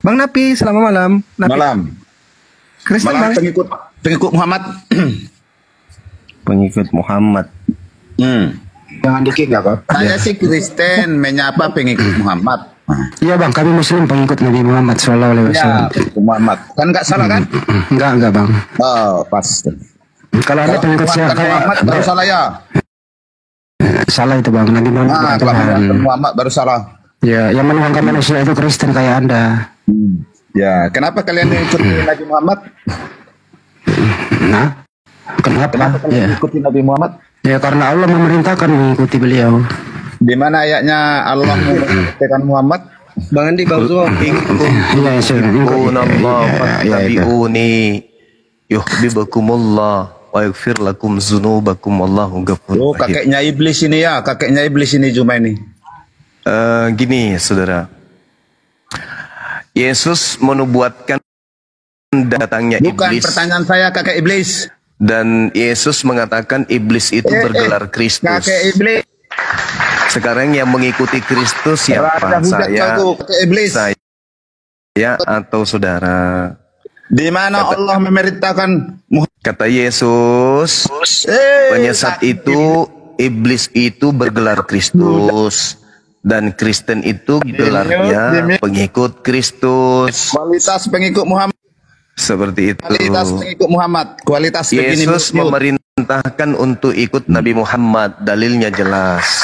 Bang Napi, selamat malam. Napi. Malam. Kristen Malam Bang. pengikut Muhammad. Pengikut Muhammad. Jangan dikit ya, Pak. Saya sih Kristen, menyapa pengikut Muhammad. Iya Bang, kami Muslim pengikut Nabi Muhammad Sallallahu Alaihi Ya, Wasallam. pengikut Muhammad. Kan nggak salah kan? Enggak Bang. Oh, pas. Kalau Anda pengikut Muhammad, siapa? Muhammad baru salah ya. Salah itu Bang, Nabi Muhammad bukan Kalau Tuhan. Muhammad baru salah. Ya, yang menuhankan manusia itu Kristen kayak Anda. Ya, kenapa kalian ikuti Nabi Muhammad? Nah, kenapa? Kenapa kalian Ya. ikuti Nabi Muhammad? Ya karena Allah memerintahkan mengikuti beliau. Di mana ayatnya Allah memerintahkan Muhammad? Bang Andi, Bang Zuo, Iya, saya Allah ya, itu. fattabi'uni yuhibbukumullah wa yaghfir lakum dzunubakum wallahu ghafurur Oh, rahim. kakeknya iblis ini ya, kakeknya iblis ini Juma ini. Gini saudara, Yesus menubuatkan datangnya Bukan iblis, pertanyaan saya, kakek iblis. dan Yesus mengatakan iblis itu bergelar Kristus. Kakek iblis. Sekarang yang mengikuti Kristus siapa? Raja hujat Saya, kau tuh, kakek iblis. saya atau saudara? Di mana Allah memerintahkan Kata Yesus, penyesat itu, iblis itu bergelar Kristus, dan Kristen itu gelarnya pengikut Kristus. kualitas pengikut Muhammad. Seperti itu. Kualitas pengikut Muhammad. Kualitas begini. Yesus memerintahkan untuk ikut Nabi Muhammad. Dalilnya jelas.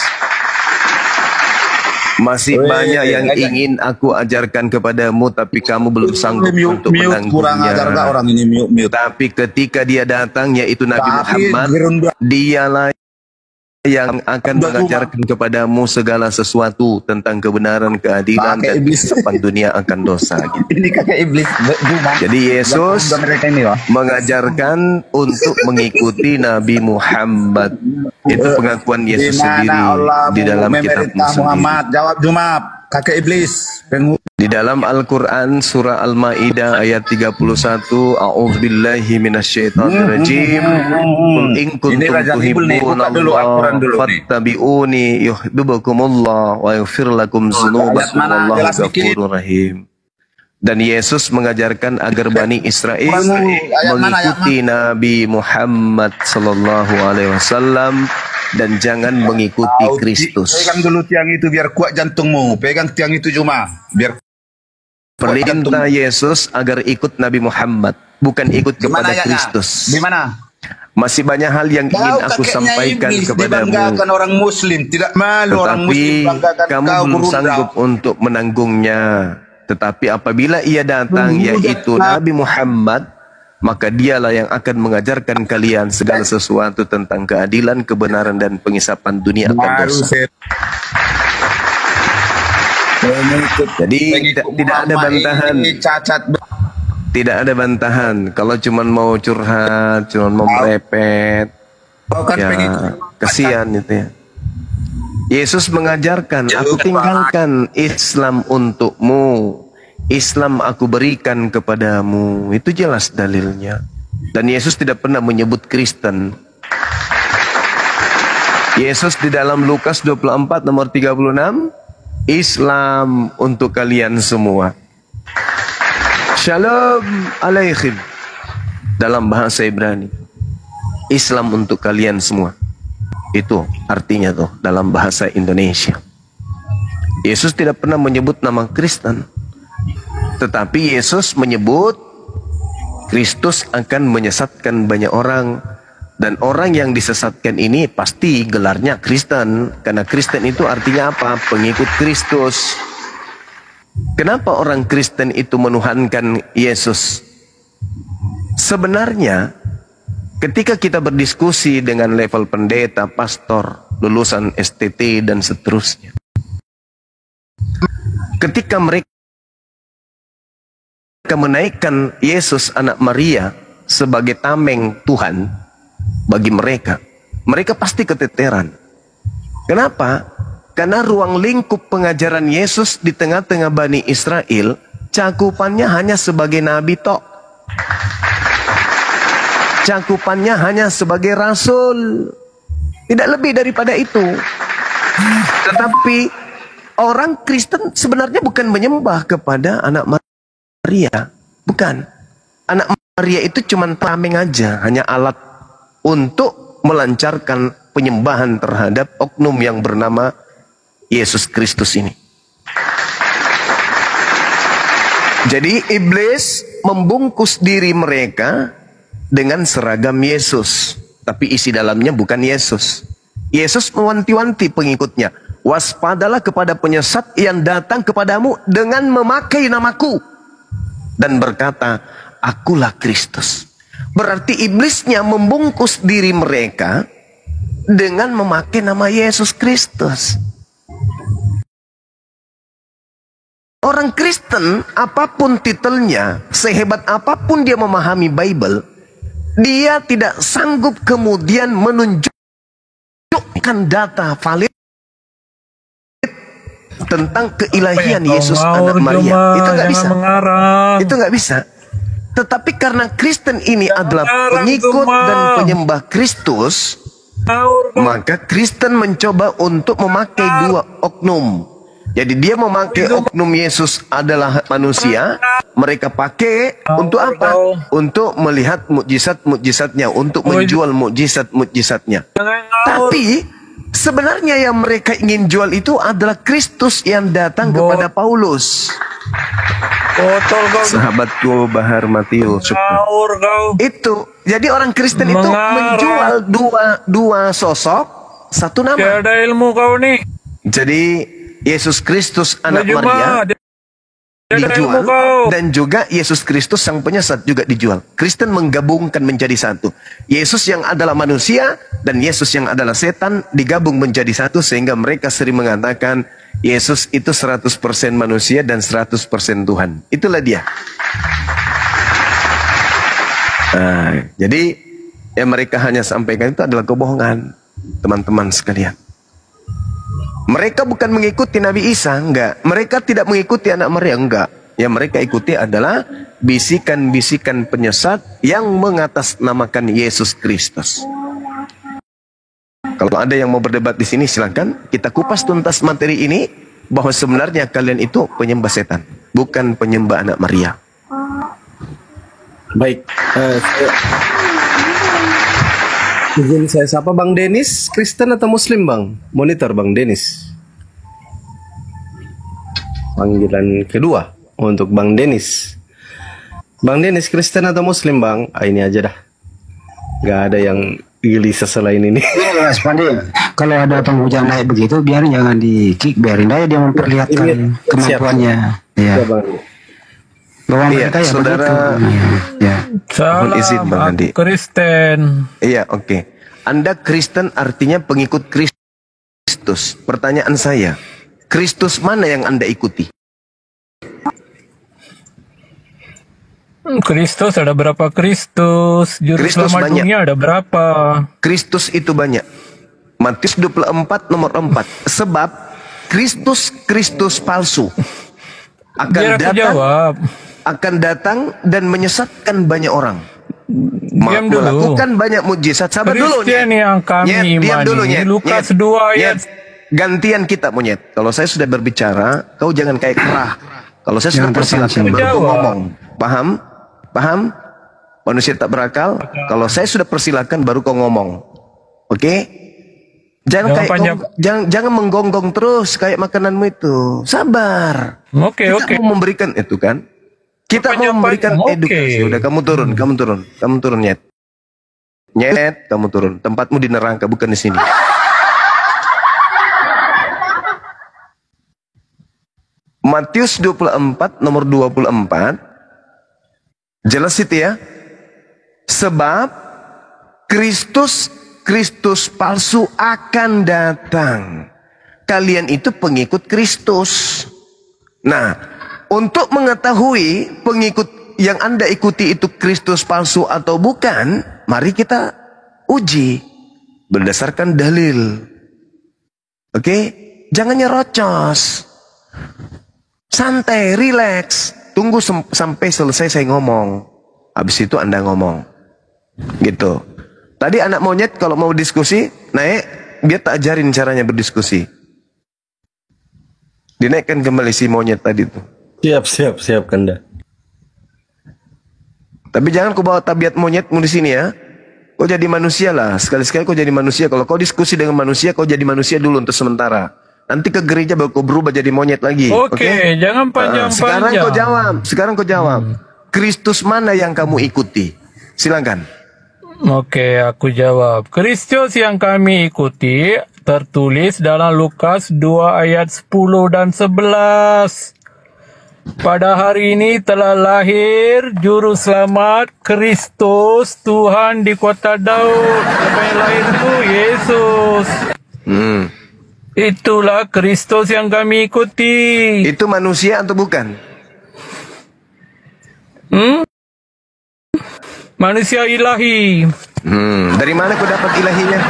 Masih banyak yang ingin aku ajarkan kepadamu, tapi kamu belum sanggup untuk kurang ajar gak menanggungnya. orang ini mute. Tapi ketika dia datang, yaitu Nabi Tapi Muhammad, gerunda. dialah yang akan mengajarkan kepadamu segala sesuatu tentang kebenaran, keadilan, Pakai dan iblis. kehidupan dunia akan dosa. Gitu. Ini kakek iblis. Juma. Jadi Yesus Mereka ini ya. mengajarkan untuk mengikuti Nabi Muhammad. Itu pengakuan Yesus Di mana sendiri Allah di dalam kitab memerintah Muhammad. Jawab Juma. Kakek iblis. Di dalam Al-Quran surah Al-Ma'idah ayat 31, A'udzubillahi minasyaitonirrajim. Qul in kuntum Ini Raja Bibul nih, buka dulu Al-Quran dulu nih. fattabi'uni yuhibbukumullah wa yaghfir lakum dzunubakum mana? wallahu Jelas dikit. ghafurur rahim. Dan Yesus mengajarkan agar Bani Israel Ayat mana, mengikuti Nabi Muhammad sallallahu alaihi wasallam dan jangan mengikuti Kristus. Pegang dulu tiang itu biar kuat jantungmu. Pegang tiang itu Juma. Biar Perintah Yesus agar ikut Nabi Muhammad, bukan ikut kepada ayatnya? Kristus. Di mana? Masih banyak hal yang ingin aku sampaikan kepadamu, dibanggakan orang Muslim, tidak malu orang Muslim tetapi banggakan kamu kau belum gerunda. sanggup untuk menanggungnya. Tetapi apabila ia datang, yaitu Nabi Muhammad, maka dialah yang akan mengajarkan kalian segala sesuatu tentang keadilan, kebenaran, dan pengisapan dunia akan Baru dosa. saya Jadi tidak ada bantahan. Ini cacat. Tidak ada bantahan. Kalau cuma mau curhat, cuma mau merepet, Kau kan ya pengikut. kasihan itu ya. Yesus mengajarkan, aku tinggalkan Islam untukmu, Islam aku berikan kepadamu. Itu jelas dalilnya. Dan Yesus tidak pernah menyebut Kristen. Yesus di dalam Lukas 24 nomor 36, Islam untuk kalian semua. Shalom alaikum dalam bahasa Ibrani. Islam untuk kalian semua. Itu artinya tuh dalam bahasa Indonesia. Yesus tidak pernah menyebut nama Kristen. Tetapi Yesus menyebut Kristus akan menyesatkan banyak orang. Dan orang yang disesatkan ini pasti gelarnya Kristen. Karena Kristen itu artinya apa? Pengikut Kristus. Kenapa orang Kristen itu menuhankan Yesus? Sebenarnya ketika kita berdiskusi dengan level pendeta, pastor, lulusan STT dan seterusnya, ketika mereka menaikkan Yesus anak Maria sebagai tameng Tuhan bagi mereka, mereka pasti keteteran. Kenapa? Karena ruang lingkup pengajaran Yesus di tengah-tengah Bani Israel cakupannya hanya sebagai nabi tok. Cakupannya hanya sebagai rasul. Tidak lebih daripada itu. Tetapi orang Kristen sebenarnya bukan menyembah kepada anak Maria. Maria. Bukan. Anak Maria itu cuma tameng aja, hanya alat untuk melancarkan penyembahan terhadap oknum yang bernama Yesus Kristus ini. Jadi iblis membungkus diri mereka dengan seragam Yesus, tapi isi dalamnya bukan Yesus. Yesus mewanti-wanti pengikutnya, waspadalah kepada penyesat yang datang kepadamu dengan memakai namaku dan berkata, akulah Kristus. Berarti iblisnya membungkus diri mereka dengan memakai nama Yesus Kristus. Orang Kristen, apapun titelnya, sehebat apapun dia memahami Bible, dia tidak sanggup kemudian menunjukkan data valid tentang keilahian Yesus anak Maria. Itu nggak bisa. Itu nggak bisa. Tetapi karena Kristen ini adalah pengikut dan penyembah Kristus, maka Kristen mencoba untuk memakai dua oknum. Jadi dia memakai oknum Yesus adalah manusia, mereka pakai untuk apa? Untuk melihat mukjizat-mukjizatnya, untuk menjual mukjizat-mukjizatnya. Tapi sebenarnya yang mereka ingin jual itu adalah Kristus yang datang kepada Paulus. Sahabatku Bahar Matius. Itu. Jadi orang Kristen itu menjual dua sosok, satu nama. Tidak ada ilmu kau nih. Jadi Yesus Kristus anak Maria dijual, dan juga Yesus Kristus sang penyesat juga dijual. Kristen menggabungkan menjadi satu. Yesus yang adalah manusia dan Yesus yang adalah setan digabung menjadi satu, sehingga mereka sering mengatakan Yesus itu 100% manusia dan 100% Tuhan. Itulah dia. Jadi yang mereka hanya sampaikan itu adalah kebohongan, teman-teman sekalian. Mereka bukan mengikuti Nabi Isa, enggak. Mereka tidak mengikuti anak Maria, enggak. Yang mereka ikuti adalah bisikan-bisikan penyesat yang mengatasnamakan Yesus Kristus. Kalau ada yang mau berdebat di sini, silakan. Kita kupas tuntas materi ini, bahwa sebenarnya kalian itu penyembah setan, bukan penyembah anak Maria. Baik. Izin saya sapa Bang Denis, Kristen atau Muslim Bang? Monitor Bang Denis. Panggilan kedua untuk Bang Denis. Bang Denis, Kristen atau Muslim Bang? Ini aja dah. Gak ada yang gelisah selain ini. Iya, Mas Pandi. Kalau ada penghujang naik begitu, biarin, jangan di kick, biarin aja dia memperlihatkan kemampuannya. Iya. Bahwa mereka ya saudara. Ya. Salam, izin Bang Andi. Kristen. Iya, oke. Anda Kristen artinya pengikut Kristus. Pertanyaan saya, Kristus mana yang Anda ikuti? Kristus ada berapa Kristus? Juru Kristus selamat banyak. dunia ada berapa? Kristus itu banyak. Matius 24 nomor 4. Sebab Kristus palsu akan datang dan menyesatkan banyak orang. Diam dulu. Melakukan banyak mukjizat. Sabar dulu. Kristen yang kami imani. Lukas 2 ayat. Gantian kita monyet. Kalau saya sudah berbicara, kau jangan kayak kerah. Kalau saya sudah persilakan baru kau ngomong. Paham? Paham? Manusia tak berakal. Kalau saya sudah persilakan baru kau ngomong. Oke? Jangan menggonggong terus kayak makananmu itu. Sabar. Kita mau memberikan itu kan. Kita mau memberikan edukasi. Udah kamu turun, nyet. Nyet, kamu turun. Tempatmu di neraka, bukan di sini. Matius 24 nomor 24. Jelas itu ya. Sebab Kristus palsu akan datang. Kalian itu pengikut Kristus. Nah, untuk mengetahui pengikut yang Anda ikuti itu Kristus palsu atau bukan, mari kita uji berdasarkan dalil. Oke? Jangan nyerocos. Santai, relax. Tunggu sampai selesai saya ngomong. Habis itu Anda ngomong. Gitu. Tadi anak monyet kalau mau diskusi, naik, biar tak ajarin caranya berdiskusi. Dinaikkan kembali si monyet tadi tuh. Siap Kanda. Tapi jangan kau bawa tabiat monyetmu di sini ya. Kau jadi manusia lah. Sekali-sekali kau jadi manusia. Kalau kau diskusi dengan manusia, kau jadi manusia dulu untuk sementara. Nanti ke gereja baru kau berubah jadi monyet lagi. Oke, jangan panjang-panjang. Sekarang kau jawab. Kristus mana yang kamu ikuti? Silakan. Oke, aku jawab. Kristus yang kami ikuti tertulis dalam Lukas 2 ayat 10 dan 11. Pada hari ini telah lahir Juru Selamat Kristus Tuhan di kota Daud. Siapa yang lahir itu? Yesus. Itulah Kristus yang kami ikuti. Itu manusia atau bukan? Manusia ilahi. Dari mana kau dapat ilahinya?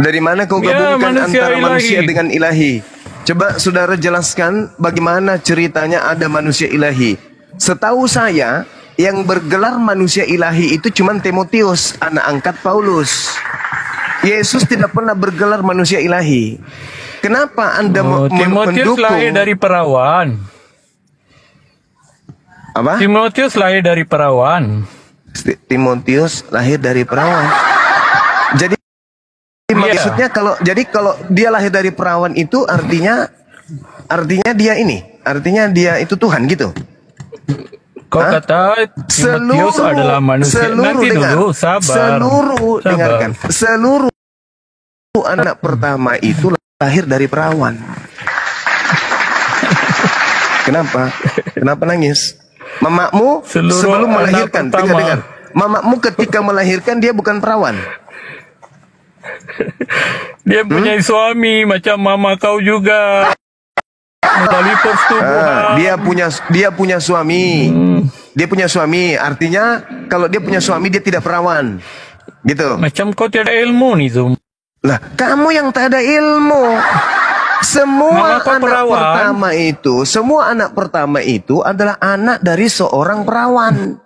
Dari mana kau gabungkan antara manusia dengan ilahi? Coba saudara jelaskan bagaimana ceritanya ada manusia ilahi. Setahu saya, yang bergelar manusia ilahi itu cuma Timotius, anak angkat Paulus. Yesus tidak pernah bergelar manusia ilahi. Kenapa Anda Timotius mendukung? lahir dari perawan. Apa? Timotius lahir dari perawan. Timotius lahir dari perawan. Jadi maksudnya kalau dia lahir dari perawan itu artinya dia itu Tuhan gitu. Kau kata Timotius adalah manusia. Nanti dulu, sabar. Dengarkan. Seluruh anak pertama itu lahir dari perawan. Kenapa? Kenapa nangis? Mamamu sebelum melahirkan, dengar. Mamamu ketika melahirkan dia bukan perawan. Dia punya suami macam mama kau juga. Melalui persetubuhan. Dia punya suami. Dia punya suami. Artinya kalau dia punya suami dia tidak perawan. Gitu. Macam kau tiada ilmu nih Zum. Lah, kamu yang tak ada ilmu. Semua anak pertama itu adalah anak dari seorang perawan.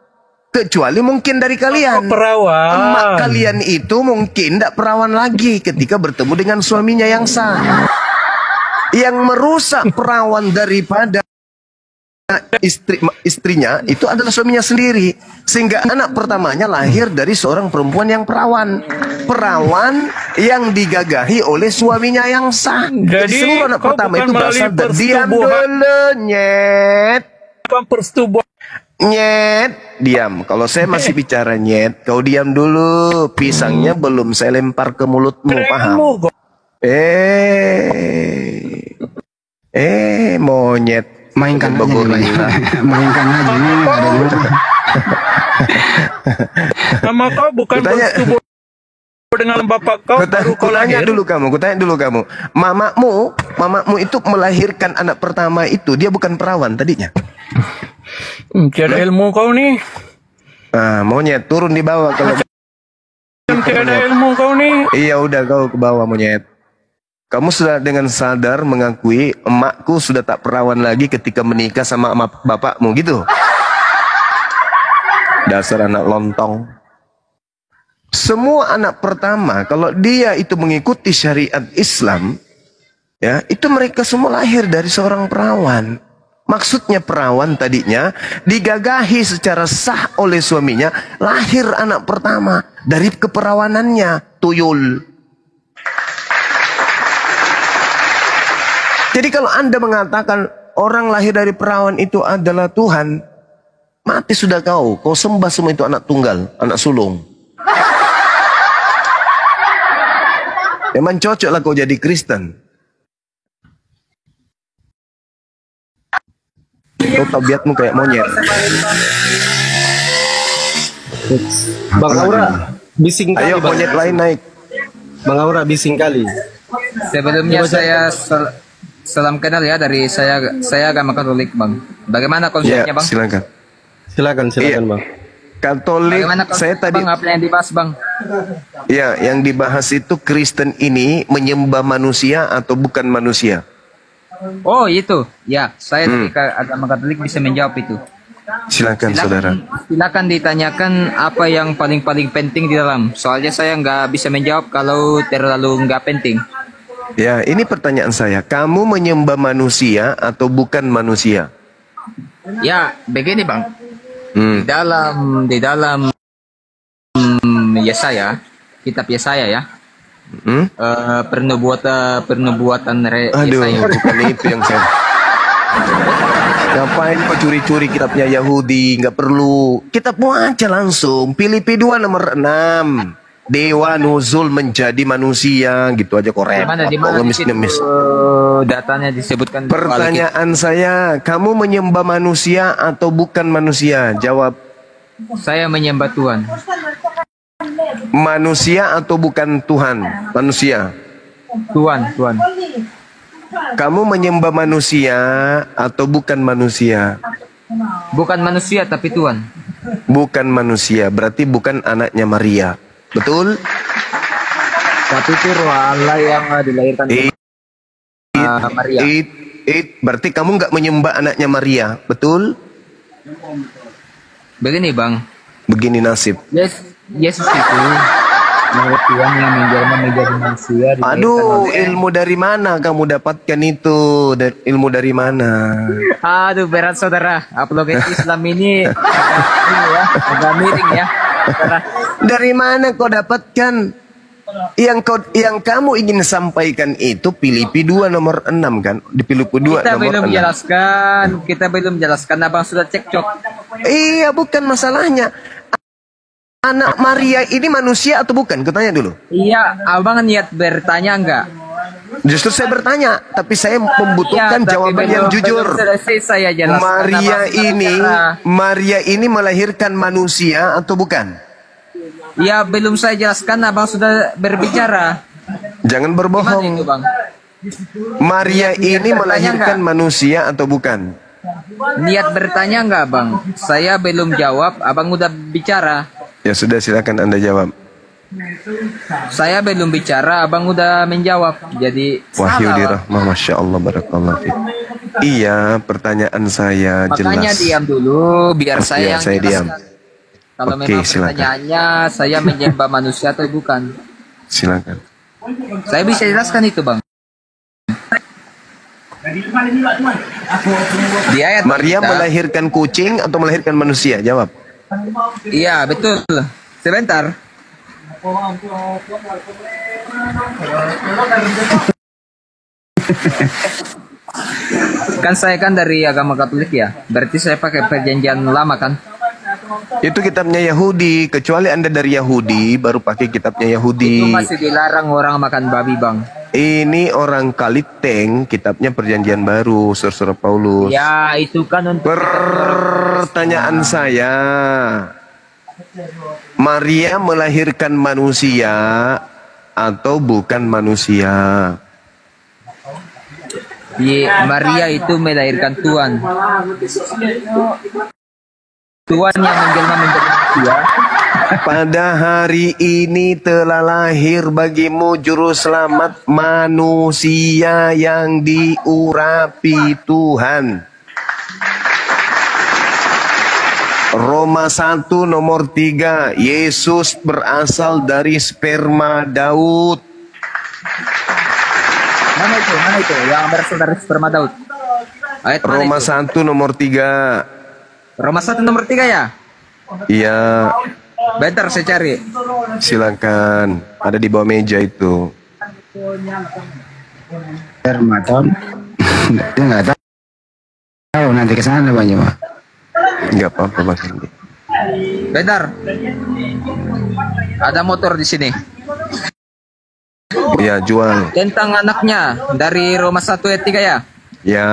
Kecuali mungkin dari kalian. Emak kalian itu mungkin tidak perawan lagi ketika bertemu dengan suaminya yang sah. Yang merusak perawan daripada istrinya itu adalah suaminya sendiri. Sehingga anak pertamanya lahir dari seorang perempuan yang perawan. Perawan yang digagahi oleh suaminya yang sah. Jadi seluruh anak pertama itu berasal dari diam dulu, nyet. Persetubuhan. Nyet, diam. Kalau saya masih bicara nyet, kau diam dulu. Pisangnya belum saya lempar ke mulutmu, paham? Monyet. Mainkan aja. Mainkan aja. Nama kau bukan bersetubuh dengan bapak kau. Kutanya dulu kamu. Mamamu itu melahirkan anak pertama itu, dia bukan perawan tadinya. Tiada ilmu kau nih. Monyet turun di bawah kalau tiada ilmu kau nih. Iya udah kau ke bawah monyet. Kamu sudah dengan sadar mengakui emakku sudah tak perawan lagi ketika menikah sama bapakmu gitu. Dasar anak lontong. Semua anak pertama kalau dia itu mengikuti syariat Islam, ya itu mereka semua lahir dari seorang perawan. Maksudnya perawan tadinya digagahi secara sah oleh suaminya, lahir anak pertama dari keperawanannya, tuyul. Jadi kalau Anda mengatakan orang lahir dari perawan itu adalah Tuhan, mati sudah kau sembah semua itu anak tunggal, anak sulung. Memang cocoklah kau jadi Kristen. Kau tabiatmu kayak monyet. Bang Aura, bising kali. Ayo monyet lain naik. Bang Aura, bising kali. Sebelumnya saya salam kenal ya dari saya agama Katolik, Bang. Bagaimana konsepnya, Bang? Silakan Bang. Katolik. Bagaimana saya tadi Bang, apa yang dibahas, Bang? Ya, yang dibahas itu Kristen ini menyembah manusia atau bukan manusia. Oh itu, ya saya dari agama Katolik bisa menjawab itu. Silakan saudara. Silakan ditanyakan apa yang paling penting di dalam. Soalnya saya nggak bisa menjawab kalau terlalu nggak penting. Ya, ini pertanyaan saya. Kamu menyembah manusia atau bukan manusia? Ya, begini Bang. Di dalam Yesaya, kitab Yesaya ya. Pernubuatan Aduh, Yesaya. bukan itu yang saya. Ngapain kau curi-curi kitabnya Yahudi? Nggak perlu. Kitabmu aja langsung. Filipi 2 nomor 6. Dewa nuzul menjadi manusia, gitu aja kok repot. Di mana Ngemis-ngemis. datanya disebutkan? Pertanyaan saya, kamu menyembah manusia atau bukan manusia? Jawab. Saya menyembah Tuhan. Manusia atau bukan Tuhan? Manusia. Tuhan. Kamu menyembah manusia atau bukan manusia? Bukan manusia tapi Tuhan. Bukan manusia, berarti bukan anaknya Maria. Betul? Tapi itu roh Allah yang dilahirkan Maria. Berarti kamu nggak menyembah anaknya Maria, betul? Begini bang. Begini nasib. Yesus itu Tuhan yang menjelma menjadi manusia. Aduh, ilmu dari mana kamu dapatkan itu? Ilmu dari mana? Aduh, berat saudara. Apologetik Islam ini agak miring ya. Saudara. Dari mana kau dapatkan? Yang kamu ingin sampaikan itu Filipi 2 nomor 6 kan? Di Filipi 2 nomor 6. Kita belum jelaskan. Abang sudah cekcok. Iya, bukan masalahnya. Anak Maria ini manusia atau bukan? Kutanya dulu. Iya, abang niat bertanya enggak? Justru saya bertanya, tapi saya membutuhkan jawaban yang jujur. Saya jelaskan. Maria ini melahirkan manusia atau bukan? Ya, belum saya jelaskan, abang sudah berbicara. Jangan berbohong. Itu, bang? Maria ini melahirkan manusia atau bukan? Niat bertanya enggak, bang? Saya belum jawab, abang udah bicara. Ya sudah, silakan Anda jawab. Saya belum bicara, abang udah menjawab. Jadi Wahyu salah, dirahmah, Masya Allah, barakallah. Iya, pertanyaan saya makanya jelas. diam dulu, biar saya Ya, yang saya diam. Kalau Oke, memang silakan. pertanyaannya saya menyembah manusia atau bukan, Silakan. saya bisa jelaskan itu, bang. Di ayat Maria kita- melahirkan kucing atau melahirkan manusia? Jawab. Iya, betul. Sebentar. Kan saya kan dari agama Katolik ya. Berarti saya pakai perjanjian lama kan? Itu kitabnya Yahudi. Kecuali Anda dari Yahudi, baru pakai kitabnya Itu Yahudi. masih dilarang orang makan babi, bang. Ini orang Kaliteng, kitabnya Perjanjian Baru, Surah Paulus. Ya, itu kan untuk Pertanyaan saya, Maria melahirkan manusia atau bukan manusia? Maria itu melahirkan Tuhan. Tuhan yang menjelma menjadi manusia. Pada hari ini telah lahir bagimu juru selamat manusia yang diurapi Tuhan. Roma 1 nomor 3, Yesus berasal dari sperma Daud. Mana itu? Yang berasal dari sperma Daud. Ayat mana Roma itu? 1 nomor 3. Roma 1 nomor 3 ya? Iya, Bentar saya cari. silakan. Ada di bawah meja itu. Ramadan. Dia nggak tahu nanti ke sana banyak mah. Enggak apa-apa, Mas Hendy. Bentar. Ada motor di sini. Ya, jual. Tentang anaknya dari Roma 1 ayat 3 ya? Ya,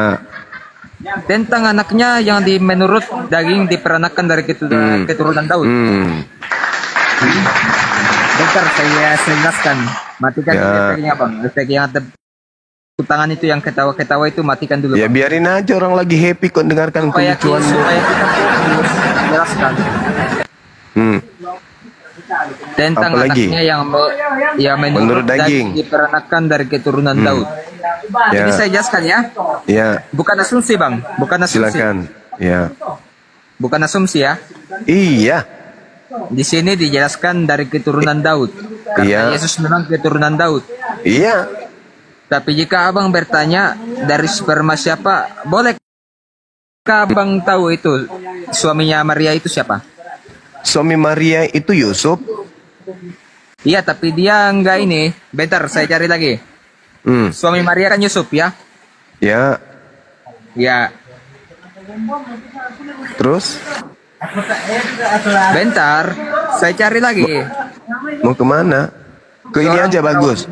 Tentang anaknya yang menurut daging diperanakan dari keturunan Daud. Bentar saya jelaskan. Matikan Ya. efeknya, bang. Efek yang ada tangan itu yang ketawa-ketawa itu matikan dulu. ya Bang. biarin aja orang lagi happy kok dengarkan supaya kelucuanmu. kita fokus jelaskan tentang Apalagi? anaknya yang Menurut daging. diperanakan dari keturunan Daud. Ya. Jadi saya jelaskan ya. Ya, Bukan asumsi, bang. Bukan asumsi. silakan. Ya. Bukan asumsi ya. Iya. Di sini dijelaskan dari keturunan Daud. Karena Iya. Yesus memang keturunan Daud. Iya. Tapi jika abang bertanya dari sperma siapa, bolehkah abang tahu itu suaminya Maria itu siapa? Suami Maria itu Yusuf. Iya, tapi dia enggak ini. Bentar, saya cari lagi. Suami Maria kan Yusuf ya? Ya. Ya. Terus? Bentar, saya cari lagi. Mau kemana? Ke ini aja bagus.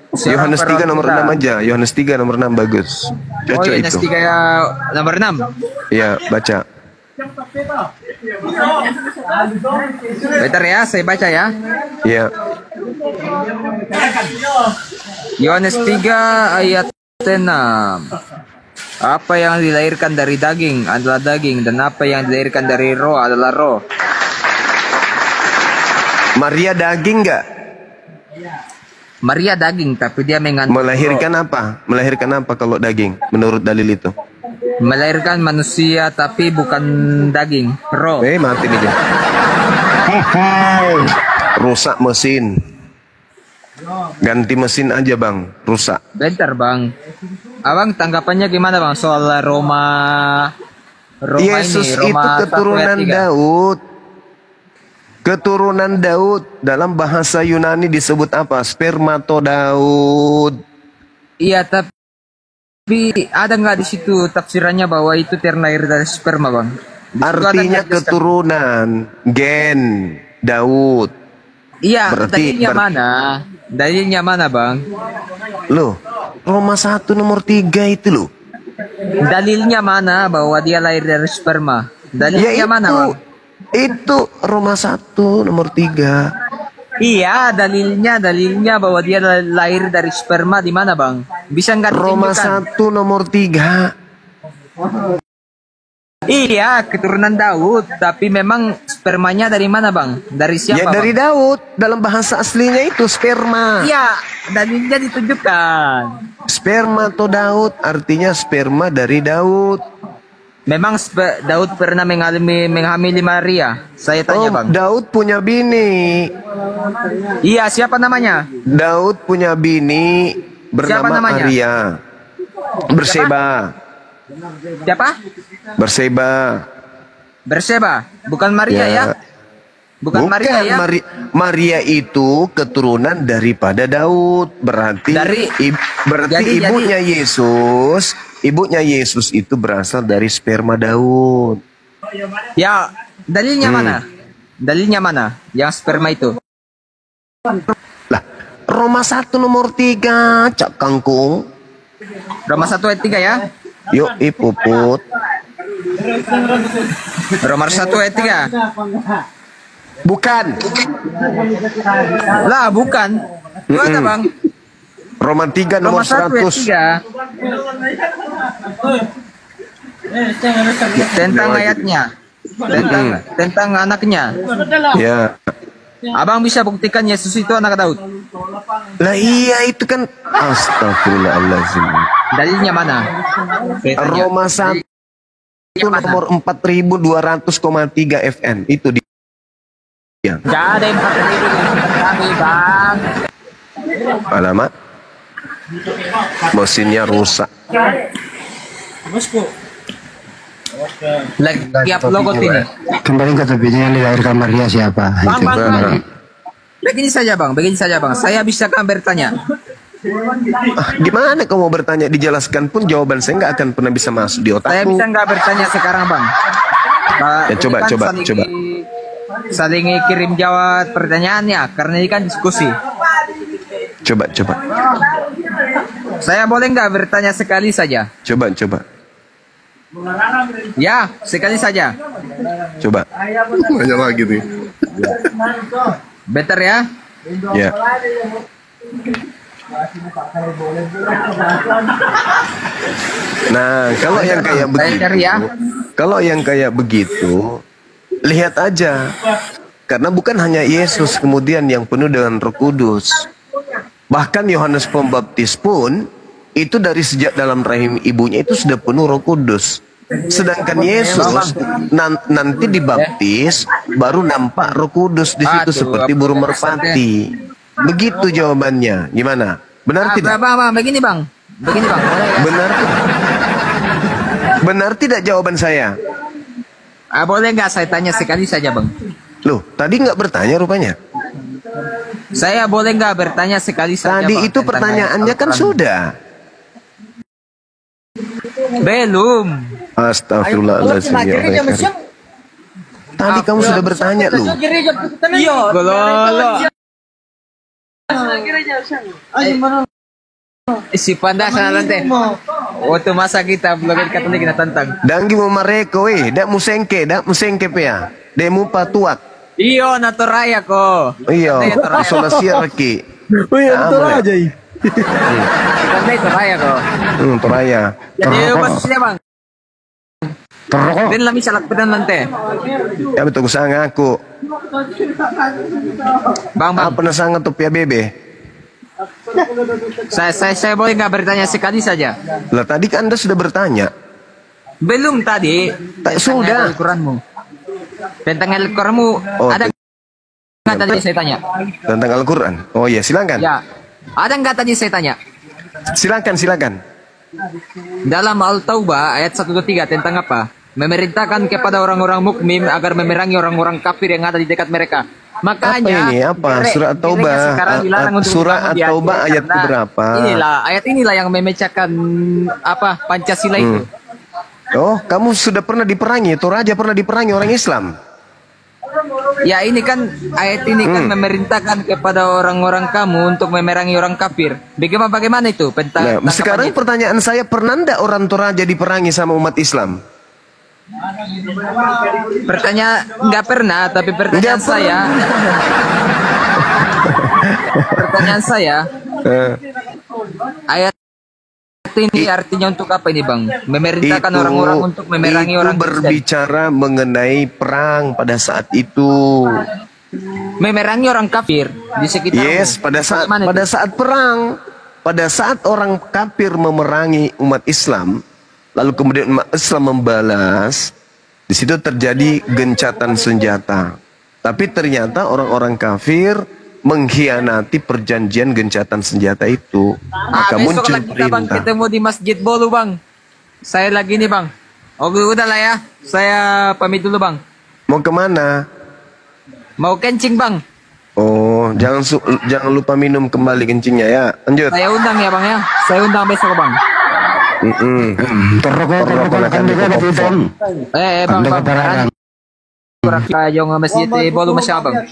Yohanes 3 nomor 6 aja. Yohanes 3 nomor 6 bagus. Oh, Cocok Yohanes itu. 3 nomor 6. Ya, baca. Bentar ya, saya baca ya. Ya. Yohanes 3 ayat 6. Apa yang dilahirkan dari daging adalah daging, dan apa yang dilahirkan dari roh adalah roh. Maria daging nggak? Maria daging, tapi dia mengandung Melahirkan roh. apa? Melahirkan apa kalau daging? Menurut dalil itu. Melahirkan manusia, tapi bukan daging, roh. Mati nih dia. Rusak mesin. Ganti mesin aja bang. Rusak. Bentar bang, abang tanggapannya gimana bang soal Roma Yesus ini, itu Roma 1 ayat keturunan 3? Daud. Keturunan Daud. Dalam bahasa Yunani disebut apa? Spermato Daud. Iya, tapi ada nggak di situ tafsirannya bahwa itu terlahir dari sperma bang? Di situ ada Artinya nggak dijelaskan? keturunan. Gen. Daud. Iya, berarti- dalilnya mana? Dalilnya mana bang? Loh. Roma 1 nomor 3 itu loh. Dalilnya mana bahwa dia lahir dari sperma? Dalilnya mana bang? Itu Roma 1 nomor 3. Iya, dalilnya bahwa dia lahir dari sperma di mana bang? Bisa nggak Roma ditunjukkan? 1 nomor 3. Iya, keturunan Daud, tapi memang spermanya dari mana bang? Dari siapa? Ya dari Bang? Daud. Dalam bahasa aslinya itu sperma. Iya, dalilnya ditunjukkan. Sperma atau Daud artinya sperma dari Daud. Memang Daud pernah menghamili Maria. Saya tanya bang. Daud punya bini. Iya, siapa namanya? Daud punya bini Siapa bernama namanya? Arya. Berseba. Siapa? Berseba. Berseba, bukan Maria ya? Bukan Maria ya? Maria itu keturunan daripada Daud. Berarti Jadi- ibunya Yesus, ibunya Yesus itu berasal dari sperma Daud. Ya, dalilnya mana? Dalilnya mana? Yang sperma itu? Lah, Roma 1 nomor 3, Cak Kangkung. Roma 1 ayat 3 ya? Yuk, Puput. Roma 1 ayat 3. Bukan. Lah, bukan. Mana bang? Roma 3 Roma nomor 1 ayat 100. 3. Tentang ayatnya. Tentang anaknya. Ya. Abang bisa buktikan Yesus itu anak Daud. Lah iya itu kan astagfirullahaladzim. Dalilnya mana? Saya tanya. Roma 1 Yang mana? nomor 4200,3 FN itu dia. Gak ada yang pakai ini kami bang. Alamat. Mesinnya rusak. Lagi upload ini. Kembali ke topiknya, yang dilahirkan Maria siapa? Bang, Itu. bang. Begini saja bang, Saya bisa kan bertanya. Gimana kamu mau bertanya dijelaskan pun jawaban saya nggak akan pernah bisa masuk di Saya otakku. bisa nggak bertanya sekarang bang? Ya, coba, Ini kan coba. saling kirim jawab pertanyaannya, karena ini kan diskusi. Coba. Saya boleh nggak bertanya sekali saja? Coba. Ya, sekali saja. Coba. Banyak lagi nih. Better ya. Ya. Nah, kalau yang kayak Saya begitu, cari ya. kalau yang kayak begitu, lihat aja. Karena bukan hanya Yesus kemudian yang penuh dengan Roh Kudus. Bahkan Yohanes Pembaptis pun itu dari sejak dalam rahim ibunya itu sudah penuh Roh Kudus. Sedangkan Yesus nanti dibaptis baru nampak Roh Kudus di situ seperti burung merpati. Begitu jawabannya. Gimana? Benar tidak? Bang, begini bang. Boleh nggak? Benar tidak jawaban saya? Boleh nggak saya tanya sekali saja bang? Loh, tadi nggak bertanya rupanya. Saya boleh nggak bertanya sekali saja? Tadi Bang, itu tentang pertanyaannya ayat kan Al-Quran? sudah. Belum. Astagfirullahaladzim. Ya Allah. Tadi kamu sudah bertanya lu. Gololo. Si panda sana lantai. Waktu masa kita blogger Katolik kita tantang. Danggi mo mareko dak musengke pe ya. Demu patuak. Iyo naturaya ko. Iya, isolasi reki. Oh iya, betul aja. Kita naturaya ko. Toraya. Jadi maksudnya bang. Terrokok. Din lami sa lakpitan lantai. Ya betul kusanga aku. Bang. Apa nasanga tuh pia bebe? Saya boleh nggak bertanya sekali saja? Lah tadi kan Anda sudah bertanya. Belum tadi. Sudah. Al-Quranmu. Tentang Al-Quranmu Oh, ada nggak tadi saya tanya? tentang Al-Quran. Oh iya, silakan. Ya. Ada nggak tadi saya tanya? Silakan. Dalam Al-Taubah ayat 1-3 tentang apa? Memerintahkan kepada orang-orang mukmin agar memerangi orang-orang kafir yang ada di dekat mereka. Makanya Apa? Surah At-Taubah. Surah At-Taubah ayat berapa? Ayat inilah yang memecahkan apa Pancasila itu. Oh, kamu sudah pernah diperangi? Toraja pernah diperangi orang Islam? Ya ini kan ayat ini kan memerintahkan kepada orang-orang kamu untuk memerangi orang kafir. Bagaimana itu? Nah, sekarang pertanyaan saya, pernah ndak orang Toraja diperangi sama umat Islam? Pertanyaan nggak pernah, tapi pertanyaan saya, ayat ini artinya untuk apa ini bang? Memerintahkan orang-orang untuk memerangi orang Kristen. Berbicara mengenai perang pada saat itu. Memerangi orang kafir di sekitar. Yes, pada saat perang, pada saat orang kafir memerangi umat Islam, lalu kemudian umat Islam membalas, di situ terjadi gencatan senjata. Tapi ternyata orang-orang kafir mengkhianati perjanjian gencatan senjata itu. Maka Besok muncul lagi kita bang perintah. ketemu di Masjid Bolu bang. Saya lagi nih bang. Oke udah lah ya. Saya pamit dulu bang. Mau kemana? Mau kencing bang. Oh, jangan lupa minum kembali kencingnya ya. Lanjut. Saya undang ya bang ya. Saya undang besok bang. Terrokok kan juga betul. Bang bang. Yung Masjid Bolu masya bang.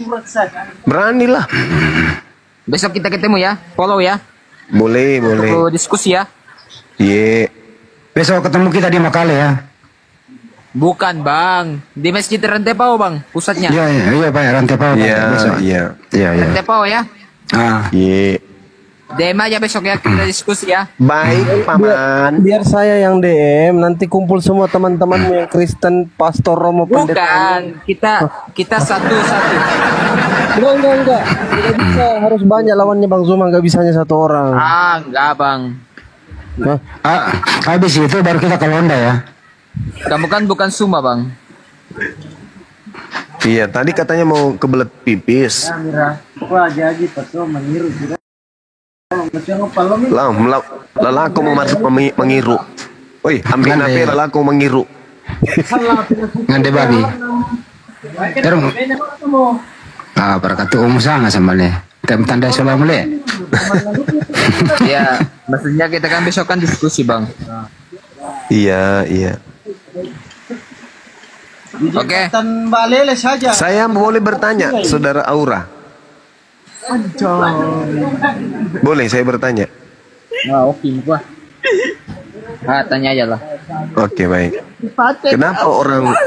Beranilah. Besok kita ketemu ya. Follow ya. Boleh. Untuk diskusi ya. Iya. Besok ketemu kita di Makale ya. Bukan bang. Di Masjid Rantepao bang. Pusatnya. Iya Pak, Rantepao. Iya. Rantepao ya. Iya. DM aja besok ya kita diskusi ya. Baik, Paman. Biar saya yang DM, nanti kumpul semua teman-temanmu yang Kristen, Pastor Romo, pendeta. Bukan, kita satu-satu. Enggak. Tidak bisa, harus banyak lawannya Bang Zuma, nggak bisanya satu orang. Enggak bang. Habis itu baru kita ke Londa ya. Kamu kan bukan Suma bang. Iya, tadi katanya mau kebelet pipis. Lalaku mau masuk mengiru. Woi, ambil nape lalaku mengiru. Ngande babi. Terus berkata sangat sama le. Tanda salam le. Ya, maksudnya kita kan besok kan diskusi bang. Iya. Oke. Saya boleh bertanya, Saudara Aura? Boleh saya bertanya? Oke, gua. Tanya aja lah. Oke, baik.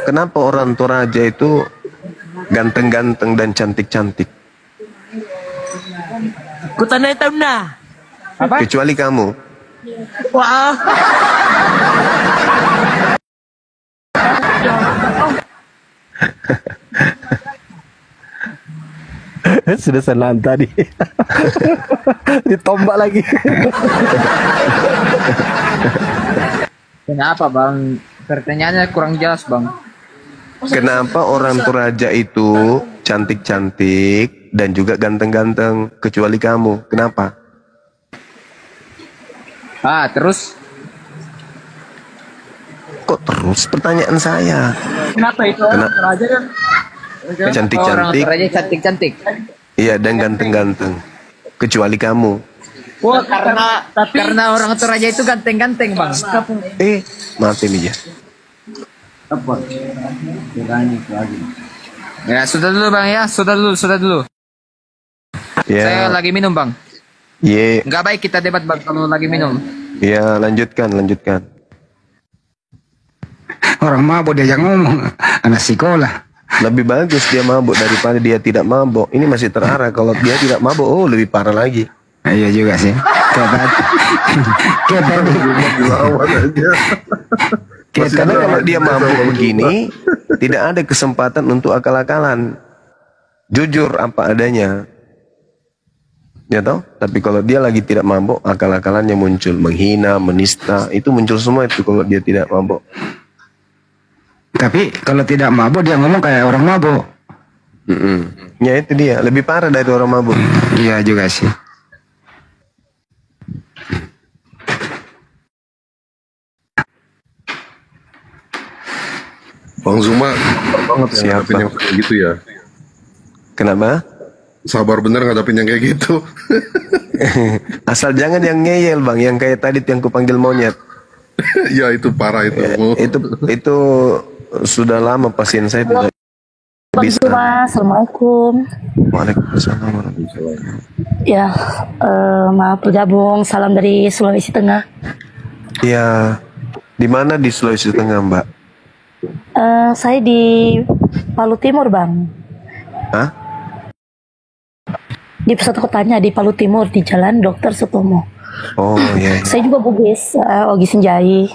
Kenapa orang Toraja itu ganteng-ganteng dan cantik-cantik? Kutanay tam na. Apa? Kecuali kamu. Wah. Sudah senang tadi. Ditombak lagi. Kenapa bang? Pertanyaannya kurang jelas bang. Kenapa orang Toraja itu cantik-cantik dan juga ganteng-ganteng kecuali kamu? Kenapa? Terus? kok terus pertanyaan saya? Kenapa itu orang Toraja kan? Orang Cantik-cantik. Toraja cantik-cantik. Iya, dan ganteng-ganteng. Kecuali kamu. Wah, karena orang Toraja itu ganteng-ganteng, Bang. Mati nih ya. Ya, sudah dulu, Bang ya. Sudah dulu. Saya Ya, lagi minum, Bang. ye, Nggak baik kita debat, Bang, kalau lagi minum. ya lanjutkan. Orang mabuk diajak ngomong, anak sekolah. Lebih bagus dia mabuk daripada dia tidak mabuk. Ini masih terarah. Kalau dia tidak mabuk, lebih parah lagi. Iya juga sih. Kayak tadi. Karena kalau dia mabuk begini, tidak ada kesempatan untuk akal-akalan. Jujur apa adanya. Ya toh? Tapi kalau dia lagi tidak mabuk, akal-akalannya muncul. Menghina, menista, itu muncul semua itu kalau dia tidak mabuk. Tapi kalau tidak mabuk dia ngomong kayak orang mabuk. Ya itu dia, lebih parah dari orang mabuk. Iya juga sih. Bang Zuma sabar banget yang Siapa? ngadepin yang kayak gitu ya. Kenapa? Sabar bener ngadepin yang kayak gitu. Asal jangan yang ngeyel bang, yang kayak tadi yang kupanggil monyet. Ya itu parah itu. Itu sudah lama pasien saya tidak bisa. Assalamualaikum. Waalaikumsalam warahmatullahi wabarakatuh. Ya, maaf bergabung. Salam dari Sulawesi Tengah. Ya, di mana di Sulawesi Tengah mbak? Saya di Palu Timur, Bang. Hah? Di pusat kotanya di Palu Timur di Jalan Dr. Sutomo. Oh iya. Saya juga Bugis, Ogi Sinjai.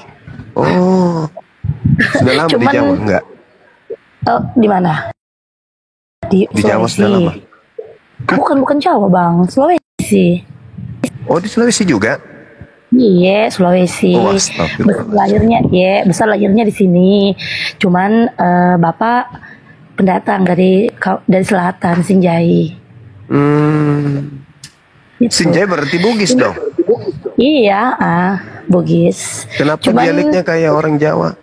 Oh, sudah lama di Jawa enggak? Di mana? Di Jawa Sulawesi. sudah lama. Bukan Jawa, Bang. Sulawesi. Oh di Sulawesi juga? Iya, Sulawesi. Oh, astagfirullah. Besar lahirnya di sini. Cuman bapak pendatang dari selatan Sinjai. Gitu. Sinjai berarti Bugis dong? Iya, Bugis. Kenapa dialeknya kayak orang Jawa?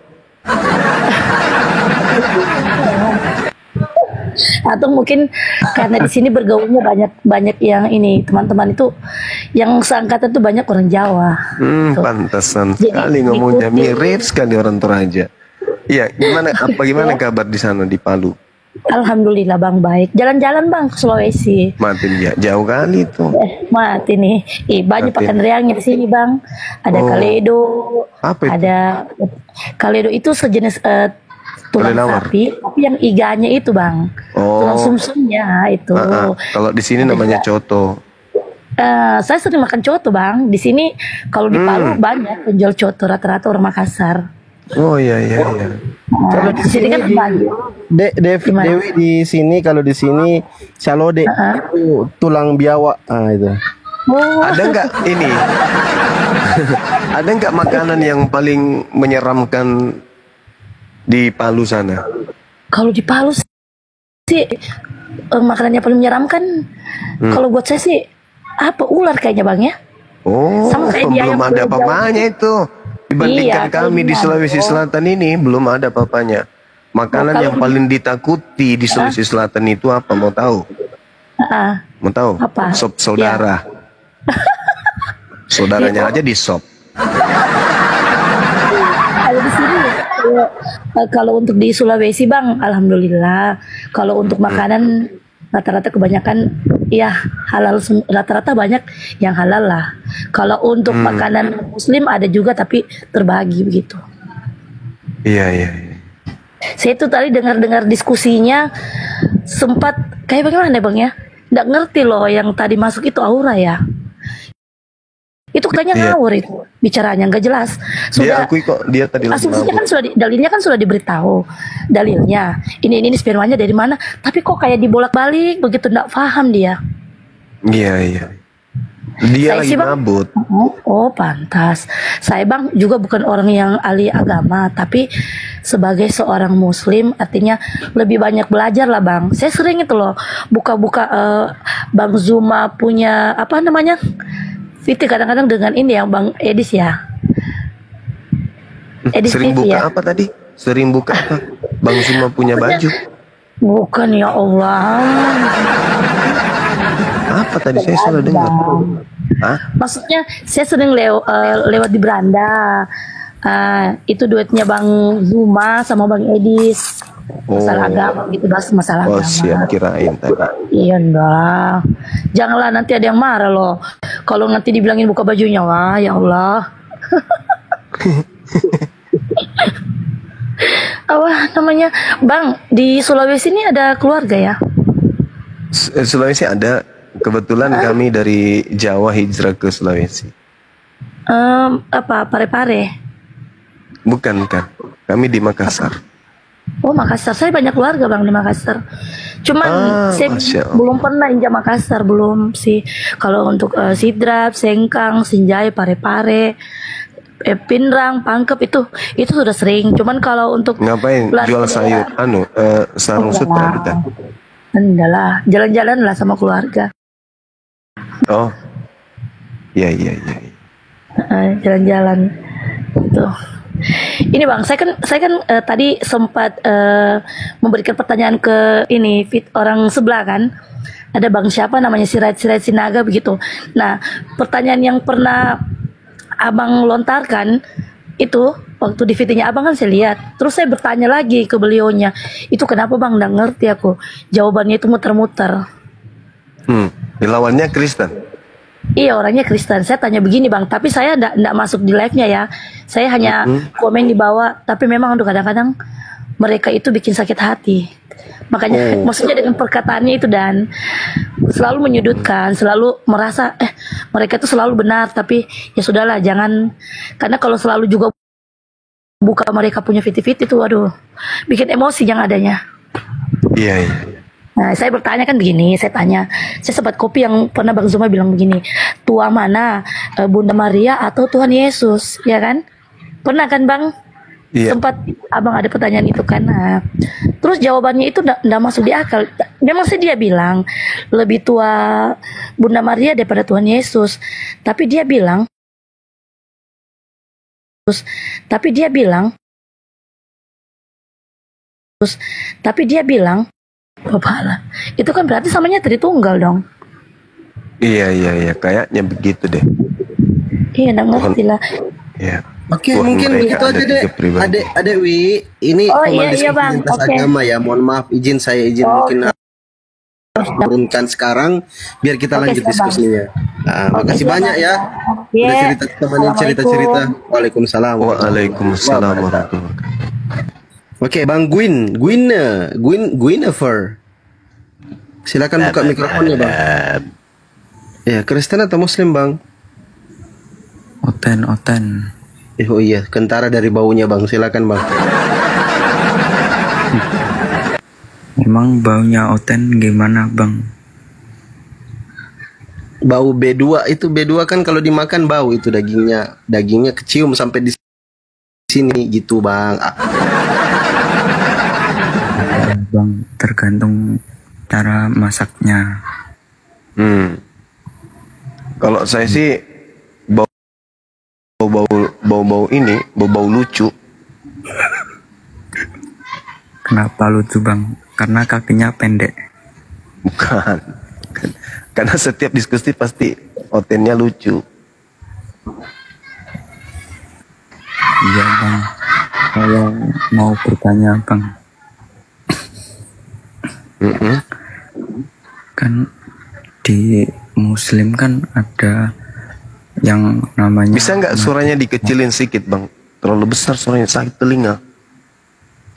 Atau mungkin karena di sini bergaulnya banyak yang ini teman-teman itu yang seangkatan tuh banyak orang Jawa. Pantesan Jadi, sekali ngomongnya ngikutin. mirip sekali orang Toraja. Iya, gimana kabar di sana di Palu? Alhamdulillah Bang baik. Jalan-jalan Bang ke Sulawesi. Mati ya, jauh kali itu. Mati nih. Banyak Mati. pakan riangnya di sini Bang. Ada kaledo. Apa itu? Ada kaledo itu sejenis tulang Kelelawar. sapi, tapi yang iganya itu Bang. Tulang sumsumnya itu. Kalau di sini namanya coto. Saya sering makan coto Bang. Di sini kalau di Palu banyak penjual coto rata-rata orang Makassar. Oh iya. Kalau di sini kan banyak. Gimana? Dewi di sini, kalau di sini calode itu tulang biawak, itu. Ada nggak ini? Ada nggak makanan yang paling menyeramkan di Palu sana? Kalau di Palu sih makanannya paling menyeramkan. Kalau buat saya sih apa ular kayaknya Bang ya. Oh, Sama kayak dia belum yang ada pulau papanya itu. Dibandingkan Iya, kami di kalau Sulawesi Selatan ini belum ada papanya. Makanan kalau yang paling ditakuti di Sulawesi Selatan itu apa? Mau tahu? Mau tahu? Apa? Sop saudara. Saudaranya aja di sop. Kalau di sini kalau untuk di Sulawesi Bang, alhamdulillah. Kalau untuk makanan rata-rata kebanyakan ya halal, rata-rata banyak yang halal lah. Kalau untuk makanan Muslim ada juga tapi terbagi begitu. Iya. Saya itu tadi dengar diskusinya sempat kayak bagaimana Bang ya? Nggak ngerti loh yang tadi masuk itu Aura ya. Itu kayaknya ngawur itu bicaranya nggak jelas. Dia akui kok dia tadi lagi Asumsinya mabuk. kan dalilnya kan sudah diberitahu dalilnya ini spermanya dari mana, tapi kok kayak dibolak-balik begitu, nggak paham dia. Iya. Dia Saya lagi sih, Bang, mabut. Oh pantas. Saya Bang juga bukan orang yang ahli agama, tapi sebagai seorang Muslim artinya lebih banyak belajar lah Bang. Saya sering itu loh buka-buka Bang Zuma punya apa namanya, Fiti kadang-kadang dengan ini yang Bang Edis ya. Edis Sering TV buka ya? apa tadi? Sering buka apa? Bang Zuma punya baju. Bukan ya Allah. Apa tadi saya salah dengar? Hah? Maksudnya saya sering lewat di beranda. Itu duetnya Bang Zuma sama Bang Edis. Masalah agama gitu, bahas masalah Oh, agama. siap, kirain tadi. Iya enggak. Janganlah nanti ada yang marah loh. Kalau nanti dibilangin buka bajunya, wah ya Allah. Apa namanya, Bang, di Sulawesi ini ada keluarga ya? Sulawesi ada. Kebetulan kami dari Jawa hijrah ke Sulawesi. Apa Pare-Pare? Bukan. Kami di Makassar. Oh Makassar, saya banyak keluarga Bang di Makassar. Cuman saya Masya Allah. belum pernah injak Makassar, belum sih. Kalau untuk Sidrap, Sengkang, Sinjai, Pare-Pare, Pinrang, Pangkep itu sudah sering. Cuman kalau untuk Ngapain jual sayur? Sarung sutra kita. enggak lah, jalan-jalan lah sama keluarga. Oh, iya. Jalan-jalan gitu. Ini Bang, saya kan tadi sempat memberikan pertanyaan ke ini orang sebelah kan. Ada Bang siapa namanya Sirait Sinaga begitu. Nah, pertanyaan yang pernah Abang lontarkan itu waktu di VT-nya Abang kan saya lihat. Terus saya bertanya lagi ke beliaunya, itu kenapa Bang? Nggak ngerti aku. Jawabannya itu muter-muter. Lawannya Kristen. Iya, orangnya Kristen. Saya tanya begini Bang, tapi saya enggak masuk di live-nya ya. Saya hanya komen di bawah, tapi memang untuk kadang-kadang mereka itu bikin sakit hati. Makanya maksudnya dengan perkataannya itu dan selalu menyudutkan, selalu merasa mereka itu selalu benar, tapi ya sudahlah, jangan, karena kalau selalu juga buka mereka punya fiti-fiti itu, waduh, bikin emosi yang adanya. Iya. Nah, saya bertanya kan begini, saya sempat kopi yang pernah Bang Zuma bilang begini, tua mana, Bunda Maria atau Tuhan Yesus, ya kan? Pernah kan Bang? Iya. Sempat Abang ada pertanyaan itu kan. Nah, terus jawabannya itu enggak masuk di akal. Memang sih dia bilang lebih tua Bunda Maria daripada Tuhan Yesus, tapi dia bilang Bapak, itu kan berarti samanya Tritunggal dong. Iya, kayaknya begitu deh. Iya, enggak ngerti lah. Iya. Oke, Wah, mungkin mereka itu ada aja deh. tiga pribadi. Adek Wi, ini Oh, cuma iya, diskusi Bang. lintas Oke. agama ya. Mohon maaf, saya izin mungkin turunkan sekarang biar kita Oke, lanjut siap, Bang. diskusinya. Makasih siap, banyak Bang. ya. Iya. Udah cerita temannya cerita-cerita. Waalaikumsalam. Waalaikumsalam warahmatullahi wabarakatuh. Oke, Bang Guinevere. Silakan buka mikrofonnya, Bang. Ya, Kristen atau Muslim, Bang? Oten. Oh iya, kentara dari baunya, Bang. Silakan, Bang. Emang baunya Oten gimana, Bang? Bau B2 itu, B2 kan kalau dimakan bau itu dagingnya kecium sampai di sini gitu, Bang. Bang, tergantung cara masaknya. Kalau saya sih bau lucu. Kenapa lucu, Bang? Karena kakinya pendek. Bukan. Karena setiap diskusi pasti Otennya lucu. Iya, Bang. Saya mau bertanya, Bang. Kan di Muslim kan ada yang namanya. Bisa nggak suaranya dikecilin sedikit, Bang? Terlalu besar suaranya, sakit telinga.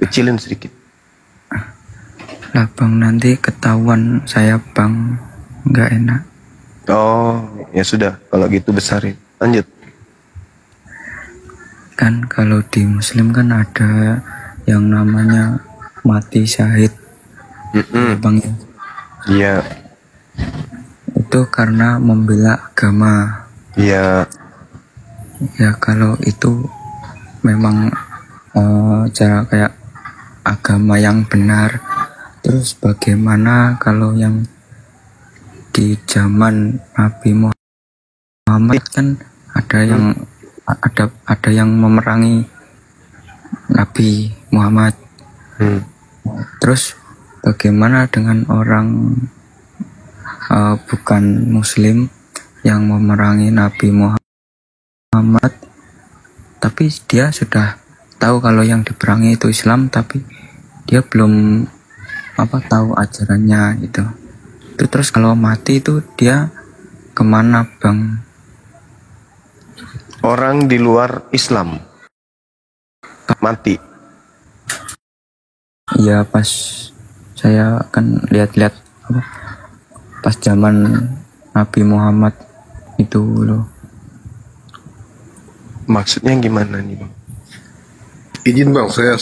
Kecilin sedikit. Lah, Bang, nanti ketahuan saya, Bang. Nggak enak. Oh, ya sudah. Kalau gitu besarin. Lanjut. Kan kalau di Muslim kan ada yang namanya mati syahid. Bang, Iya. itu karena membela agama. Iya. Ya kalau itu memang cara kayak agama yang benar. Terus bagaimana kalau yang di zaman Nabi Muhammad kan ada yang memerangi Nabi Muhammad. Terus bagaimana dengan orang bukan Muslim yang memerangi Nabi Muhammad, tapi dia sudah tahu kalau yang diperangi itu Islam, tapi dia belum tahu ajarannya itu. Terus kalau mati itu dia kemana, Bang? Orang di luar Islam mati. Iya, pas saya akan lihat-lihat pas zaman Nabi Muhammad itu loh. Maksudnya gimana nih, Bang? Izin Bang, saya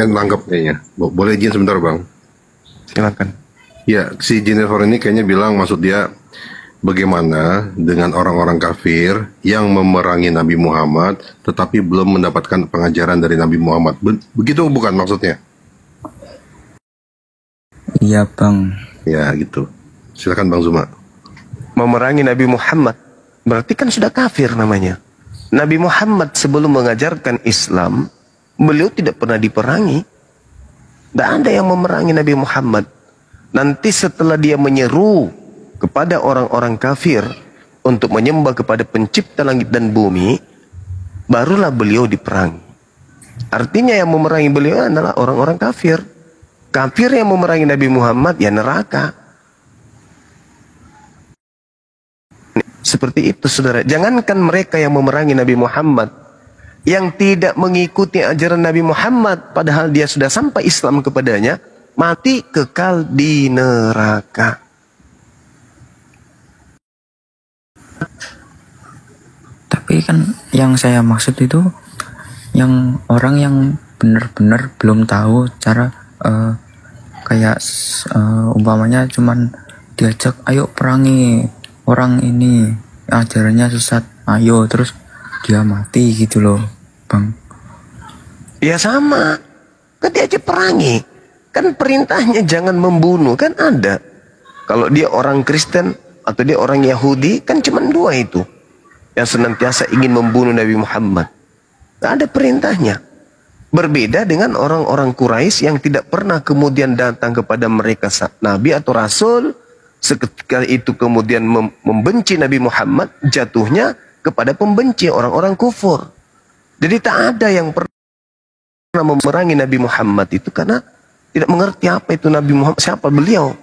nanggap kayaknya. Boleh izin sebentar Bang? Silakan. Ya, si Jennifer ini kayaknya bilang maksud dia bagaimana dengan orang-orang kafir yang memerangi Nabi Muhammad tetapi belum mendapatkan pengajaran dari Nabi Muhammad. Begitu bukan maksudnya? Iya Bang. Ya gitu. Silakan Bang Zuma. Memerangi Nabi Muhammad berarti kan sudah kafir namanya. Nabi Muhammad sebelum mengajarkan Islam, beliau tidak pernah diperangi. Tidak ada yang memerangi Nabi Muhammad. Nanti setelah dia menyeru kepada orang-orang kafir untuk menyembah kepada pencipta langit dan bumi, barulah beliau diperangi. Artinya yang memerangi beliau adalah orang-orang kafir. Kafir yang memerangi Nabi Muhammad ya neraka. Seperti itu saudara. Jangankan mereka yang memerangi Nabi Muhammad, yang tidak mengikuti ajaran Nabi Muhammad padahal dia sudah sampai Islam kepadanya, mati kekal di neraka. Tapi kan yang saya maksud itu yang orang yang benar-benar belum tahu cara kayak umpamanya cuman diajak ayo perangi orang ini ajarannya sesat, ayo, terus dia mati gitu loh Bang. Ya sama, kan diajak perangi, kan perintahnya jangan membunuh, kan ada. Kalau dia orang Kristen atau dia orang Yahudi, kan cuma dua itu yang senantiasa ingin membunuh Nabi Muhammad. Gak ada perintahnya. Berbeda dengan orang-orang Quraisy yang tidak pernah kemudian datang kepada mereka Nabi atau Rasul, seketika itu kemudian membenci Nabi Muhammad, jatuhnya kepada pembenci orang-orang kufur. Jadi tak ada yang pernah memerangi Nabi Muhammad itu karena tidak mengerti apa itu Nabi Muhammad, siapa beliau.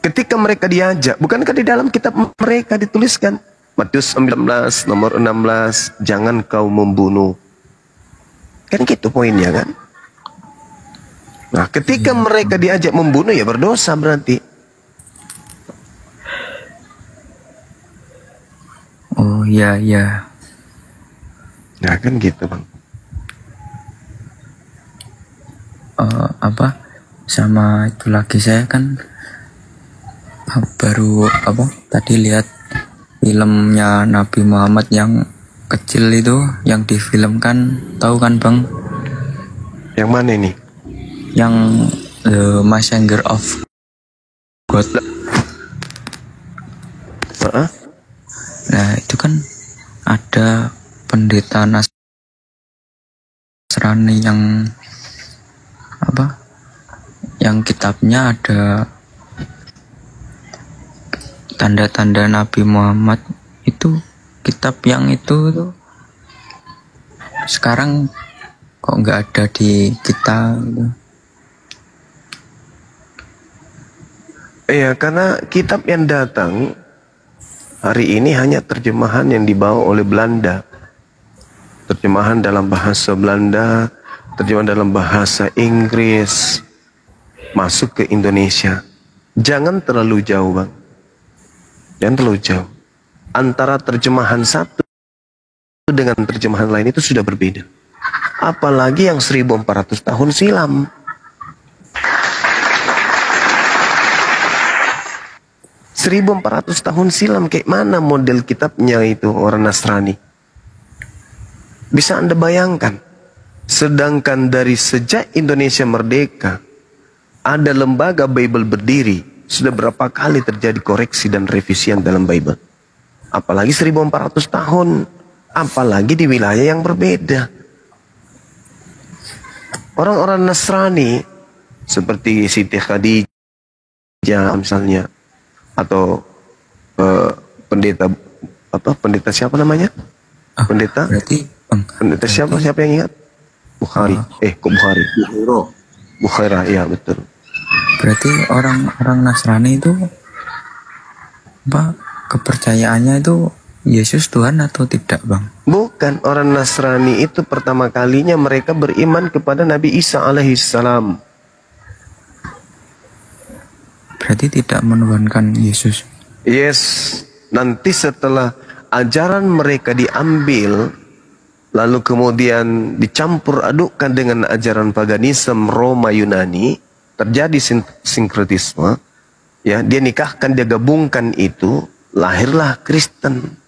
Ketika mereka diajak, bukankah di dalam kitab mereka dituliskan Matius 19 nomor 16, jangan kau membunuh. Kan gitu poinnya kan. Nah ketika mereka diajak membunuh ya berdosa berarti. Oh iya iya. Nah kan gitu Bang. Sama itu lagi saya kan baru tadi lihat filmnya Nabi Muhammad yang kecil itu yang difilmkan, tahu kan Bang? Yang mana ini? Yang The Messenger of God. Nah itu kan ada pendeta Nasrani yang yang kitabnya ada tanda-tanda Nabi Muhammad. Itu kitab yang itu tuh sekarang kok nggak ada di kita gitu. Iya, karena kitab yang datang hari ini hanya terjemahan yang dibawa oleh Belanda. Terjemahan dalam bahasa Belanda, terjemahan dalam bahasa Inggris, masuk ke Indonesia. Jangan terlalu jauh Bang. Jangan terlalu jauh. Antara terjemahan satu dengan terjemahan lain itu sudah berbeda. Apalagi yang 1400 tahun silam. tahun silam, kayak mana model kitabnya itu orang Nasrani? Bisa Anda bayangkan? Sedangkan dari sejak Indonesia merdeka, ada lembaga Bible berdiri, sudah berapa kali terjadi koreksi dan revisian dalam Bible. Apalagi 1400 tahun, apalagi di wilayah yang berbeda. Orang-orang Nasrani seperti Siti Khadijah misalnya, atau pendeta siapa namanya? Pendeta? Pendeta siapa yang ingat? Bukhari. Kok Bukhari? Bukhairah, ya betul. Berarti orang-orang Nasrani itu kepercayaannya itu Yesus Tuhan atau tidak, Bang? Bukan, orang Nasrani itu pertama kalinya mereka beriman kepada Nabi Isa alaihissalam. Berarti tidak menuhankan Yesus. Yes, nanti setelah ajaran mereka diambil, lalu kemudian dicampur adukkan dengan ajaran paganisme Roma Yunani, terjadi sinkretisme. Ya, dia nikahkan, dia gabungkan itu, lahirlah Kristen.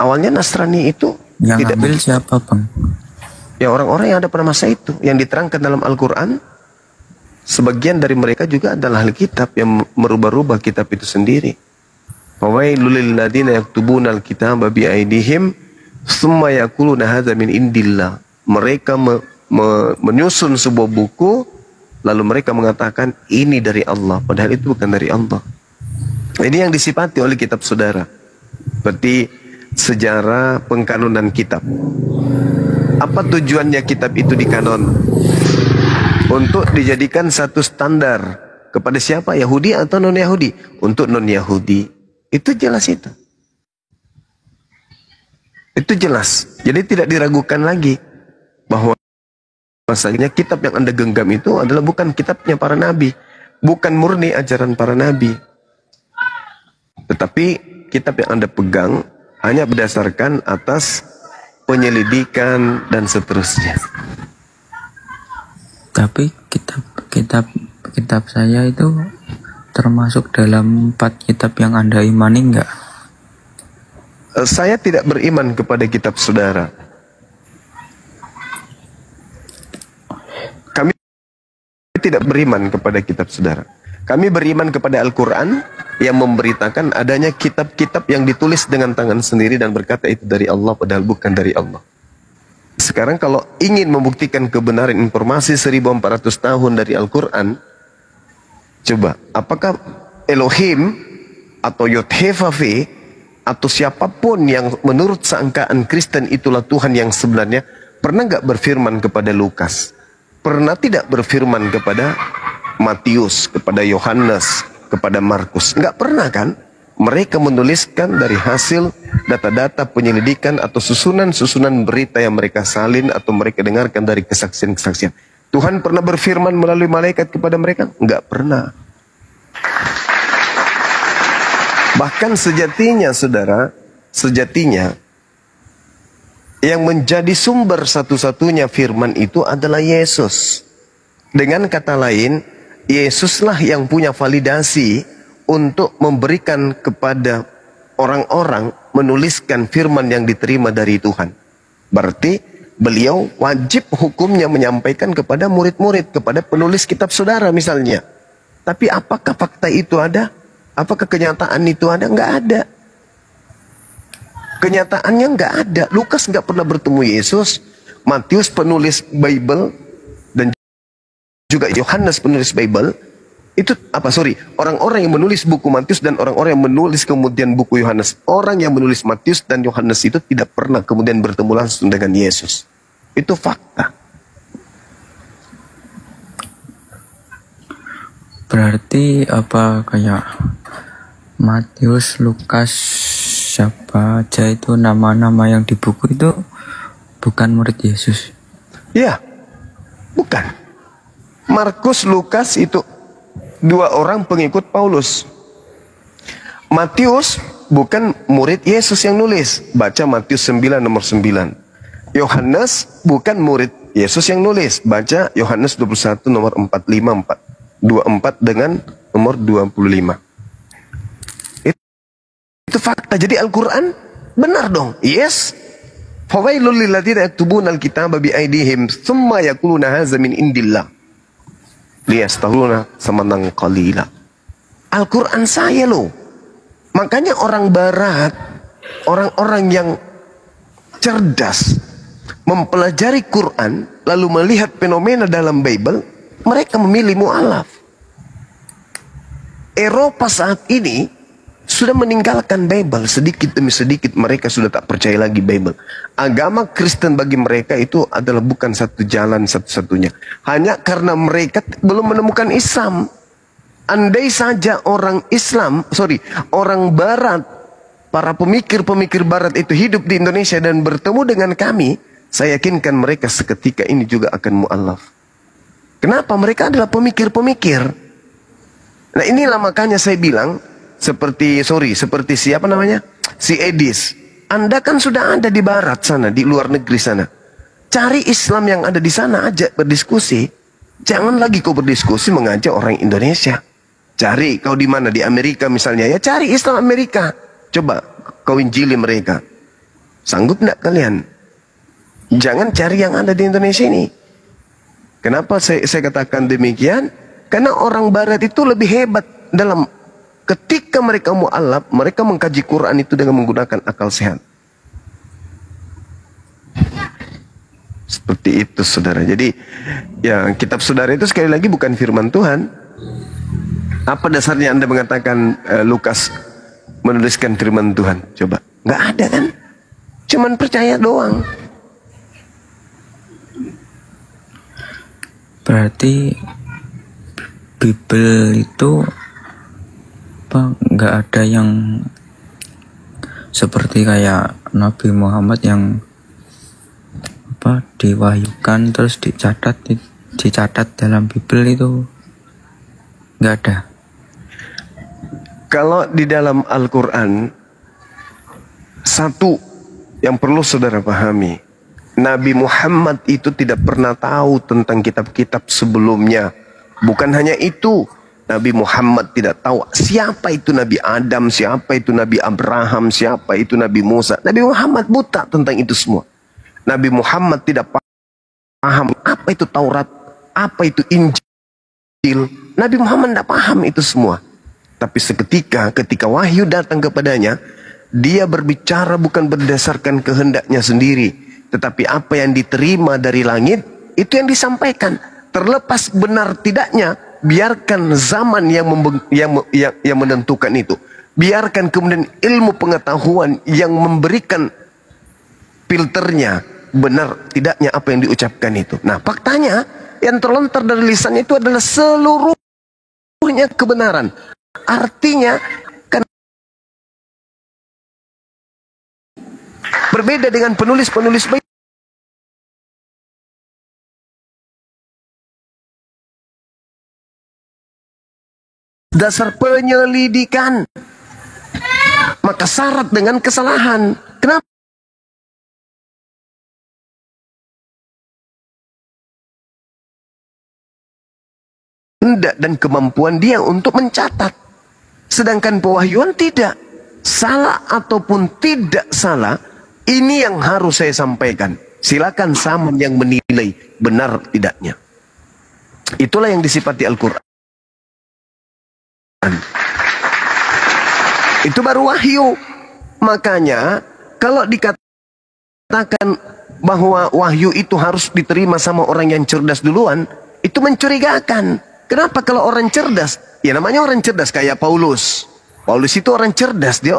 Awalnya Nasrani itu yang tidak ambil siapa, Bang? Ya, orang-orang yang ada pada masa itu, yang diterangkan dalam Al-Quran. Sebagian dari mereka juga adalah ahli kitab yang merubah-rubah kitab itu sendiri. Fawailul lil ladzina yaktubuna al-kitaba bi aydihim tsumma yaquluna hadza min indillah. Mereka menyusun sebuah buku, lalu mereka mengatakan ini dari Allah, padahal itu bukan dari Allah. Ini yang disifati oleh kitab saudara. Seperti sejarah pengkanunan kitab. Apa tujuannya kitab itu dikanon? Untuk dijadikan satu standar kepada siapa? Yahudi atau non-Yahudi? Untuk non-Yahudi. Itu jelas itu. Itu jelas. Jadi tidak diragukan lagi bahwa masalahnya kitab yang Anda genggam itu adalah bukan kitabnya para nabi. Bukan murni ajaran para nabi. Tetapi kitab yang Anda pegang hanya berdasarkan atas penyelidikan dan seterusnya. Tapi kitab saya itu termasuk dalam 4 kitab yang Anda imani enggak? Saya tidak beriman kepada kitab saudara. Kami tidak beriman kepada kitab saudara. Kami beriman kepada Al-Quran yang memberitakan adanya kitab-kitab yang ditulis dengan tangan sendiri dan berkata itu dari Allah padahal bukan dari Allah. Sekarang kalau ingin membuktikan kebenaran informasi 1400 tahun dari Al-Quran, coba, apakah Elohim atau Yod-Heh-Vav-Veh atau siapapun yang menurut sangkaan Kristen itulah Tuhan yang sebenarnya, pernah nggak berfirman kepada Lukas? Pernah tidak berfirman kepada Matius, kepada Yohanes, kepada Markus? Nggak pernah kan? Mereka menuliskan dari hasil data-data penyelidikan atau susunan-susunan berita yang mereka salin atau mereka dengarkan dari kesaksian-kesaksian. Tuhan pernah berfirman melalui malaikat kepada mereka? Enggak pernah. Bahkan sejatinya, saudara, sejatinya yang menjadi sumber satu-satunya firman itu adalah Yesus. Dengan kata lain, Yesuslah yang punya validasi untuk memberikan kepada orang-orang menuliskan firman yang diterima dari Tuhan. Berarti beliau wajib hukumnya menyampaikan kepada murid-murid, kepada penulis kitab saudara misalnya. Tapi apakah fakta itu ada? Apakah kenyataan itu ada? Enggak ada. Kenyataannya enggak ada. Lukas enggak pernah bertemu Yesus. Matius penulis Bible dan juga Yohanes penulis Bible. Itu orang-orang yang menulis buku Matius dan orang-orang yang menulis kemudian buku Yohanes. Orang yang menulis Matius dan Yohanes itu tidak pernah kemudian bertemu langsung dengan Yesus. Itu fakta. Berarti apa kayak Matius, Lukas, siapa aja itu nama-nama yang di buku itu bukan murid Yesus? Ya, bukan. Markus, Lukas itu 2 orang pengikut Paulus. Matius bukan murid Yesus yang nulis. Baca Matius 9 nomor 9. Yohanes bukan murid Yesus yang nulis. Baca Yohanes 21 nomor 24 dengan nomor 25. Itu fakta. Jadi Al-Quran benar dong. Yes. Fawailul lil ladzina yaktubuna al-kitaba bi aydihim tsumma yaquluna hadza min indillah. Liyastahuna samanan qalila. Al-Quran saya loh. Makanya orang barat, orang-orang yang cerdas mempelajari Quran, lalu melihat fenomena dalam Bible, mereka memilih mu'alaf. Eropa saat ini sudah meninggalkan Bible. Sedikit demi sedikit mereka sudah tak percaya lagi Bible. Agama Kristen bagi mereka itu adalah bukan satu jalan satu-satunya. Hanya karena mereka belum menemukan Islam. Andai saja orang Barat, para pemikir-pemikir Barat itu hidup di Indonesia dan bertemu dengan kami, saya yakinkan mereka seketika ini juga akan mu'alaf. Kenapa? Mereka adalah pemikir-pemikir. Nah inilah makanya saya bilang, seperti siapa namanya? Si Edis. Anda kan sudah ada di Barat sana, di luar negeri sana. Cari Islam yang ada di sana, ajak berdiskusi. Jangan lagi kau berdiskusi mengajak orang Indonesia. Cari kau di mana? Di Amerika misalnya. Ya cari Islam Amerika. Coba kau injili mereka. Sanggup enggak kalian? Jangan cari yang ada di Indonesia ini. Kenapa saya katakan demikian? Karena orang Barat itu lebih hebat dalam ketika mereka mu'alaf, mereka mengkaji Quran itu dengan menggunakan akal sehat. Seperti itu saudara. Jadi ya kitab saudara itu sekali lagi bukan firman Tuhan. Apa dasarnya Anda mengatakan Lukas menuliskan firman Tuhan? Coba. Nggak ada kan? Cuman percaya doang. Berarti Bible itu nggak ada yang seperti kayak Nabi Muhammad yang diwahyukan terus dicatat dalam Bible itu nggak ada. Kalau di dalam Al-Quran, satu yang perlu saudara pahami, Nabi Muhammad itu tidak pernah tahu tentang kitab-kitab sebelumnya. Bukan hanya itu, Nabi Muhammad tidak tahu siapa itu Nabi Adam, siapa itu Nabi Abraham, siapa itu Nabi Musa. Nabi Muhammad buta tentang itu semua. Nabi Muhammad tidak paham apa itu Taurat, apa itu Injil. Nabi Muhammad tidak paham itu semua. Tapi ketika wahyu datang kepadanya, dia berbicara bukan berdasarkan kehendaknya sendiri, tetapi apa yang diterima dari langit, itu yang disampaikan. Terlepas benar tidaknya, biarkan zaman yang menentukan itu. Biarkan kemudian ilmu pengetahuan yang memberikan filternya, benar tidaknya apa yang diucapkan itu. Nah faktanya, yang terlontar dari lisannya itu adalah seluruhnya kebenaran. Artinya, kan berbeda dengan penulis-penulis baik. Dasar penyelidikan, maka syarat dengan kesalahan. Kenapa? Dan kemampuan dia untuk mencatat. Sedangkan pewahyuan tidak. Salah ataupun tidak salah, ini yang harus saya sampaikan. Silakan zaman yang menilai benar tidaknya. Itulah yang disifati Al-Quran. Itu baru wahyu. Makanya kalau dikatakan bahwa wahyu itu harus diterima sama orang yang cerdas duluan, itu mencurigakan. Kenapa? Kalau orang cerdas, ya namanya orang cerdas kayak Paulus. Paulus itu orang cerdas, dia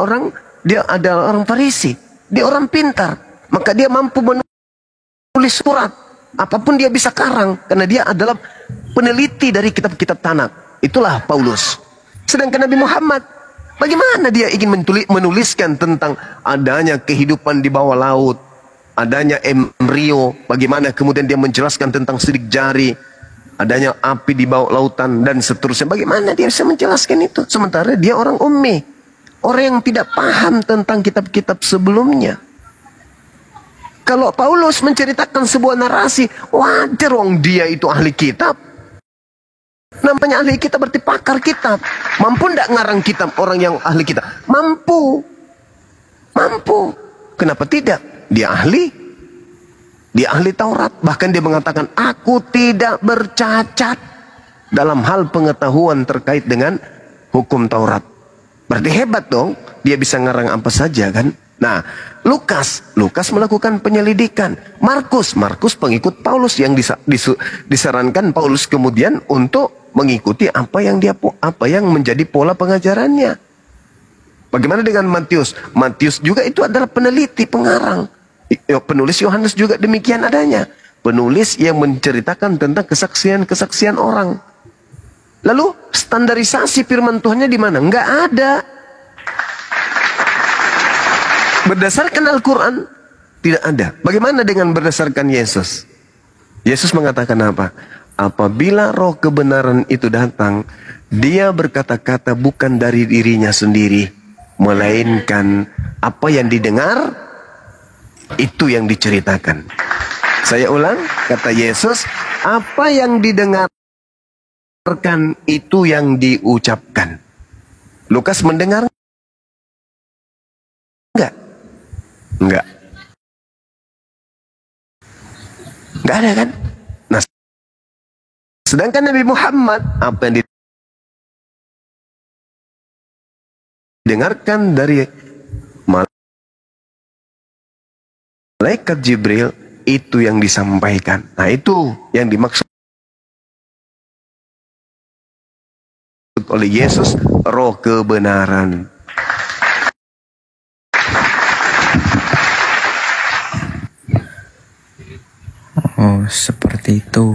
adalah orang Farisi, dia orang pintar, maka dia mampu menulis surat. Apapun dia bisa karang, karena dia adalah peneliti dari kitab-kitab Tanakh. Itulah Paulus. Sedangkan Nabi Muhammad, bagaimana dia ingin menuliskan tentang adanya kehidupan di bawah laut, adanya embrio, bagaimana kemudian dia menjelaskan tentang sidik jari, adanya api di bawah lautan dan seterusnya. Bagaimana dia bisa menjelaskan itu? Sementara dia orang ummi, orang yang tidak paham tentang kitab-kitab sebelumnya. Kalau Paulus menceritakan sebuah narasi, wajar wong dia itu ahli kitab. Namanya ahli kitab berarti pakar kitab. Mampu ndak ngarang kitab orang yang ahli kitab? Mampu. Mampu. Kenapa tidak? Dia ahli. Dia ahli Taurat. Bahkan dia mengatakan, aku tidak bercacat dalam hal pengetahuan terkait dengan hukum Taurat. Berarti hebat dong. Dia bisa ngarang apa saja kan? Nah, Lukas melakukan penyelidikan. Markus pengikut Paulus yang disarankan Paulus kemudian untuk mengikuti apa yang menjadi pola pengajarannya. Bagaimana dengan Matius? Matius juga itu adalah peneliti, pengarang. Penulis Yohanes juga demikian adanya. Penulis yang menceritakan tentang kesaksian-kesaksian orang. Lalu standarisasi firman Tuhannya di mana? Enggak ada. Berdasarkan Al-Quran tidak ada. Bagaimana dengan berdasarkan Yesus? Yesus mengatakan apa? Apabila roh kebenaran itu datang, dia berkata-kata bukan dari dirinya sendiri, melainkan apa yang didengar, itu yang diceritakan. Saya ulang, kata Yesus, apa yang didengarkan itu yang diucapkan. Lukas mendengar enggak? Enggak. Enggak ada kan? Nah, sedangkan Nabi Muhammad, apa yang didengarkan dari malaikat Jibril, itu yang disampaikan. Nah, itu yang dimaksud oleh Yesus, roh kebenaran. Oh, seperti itu.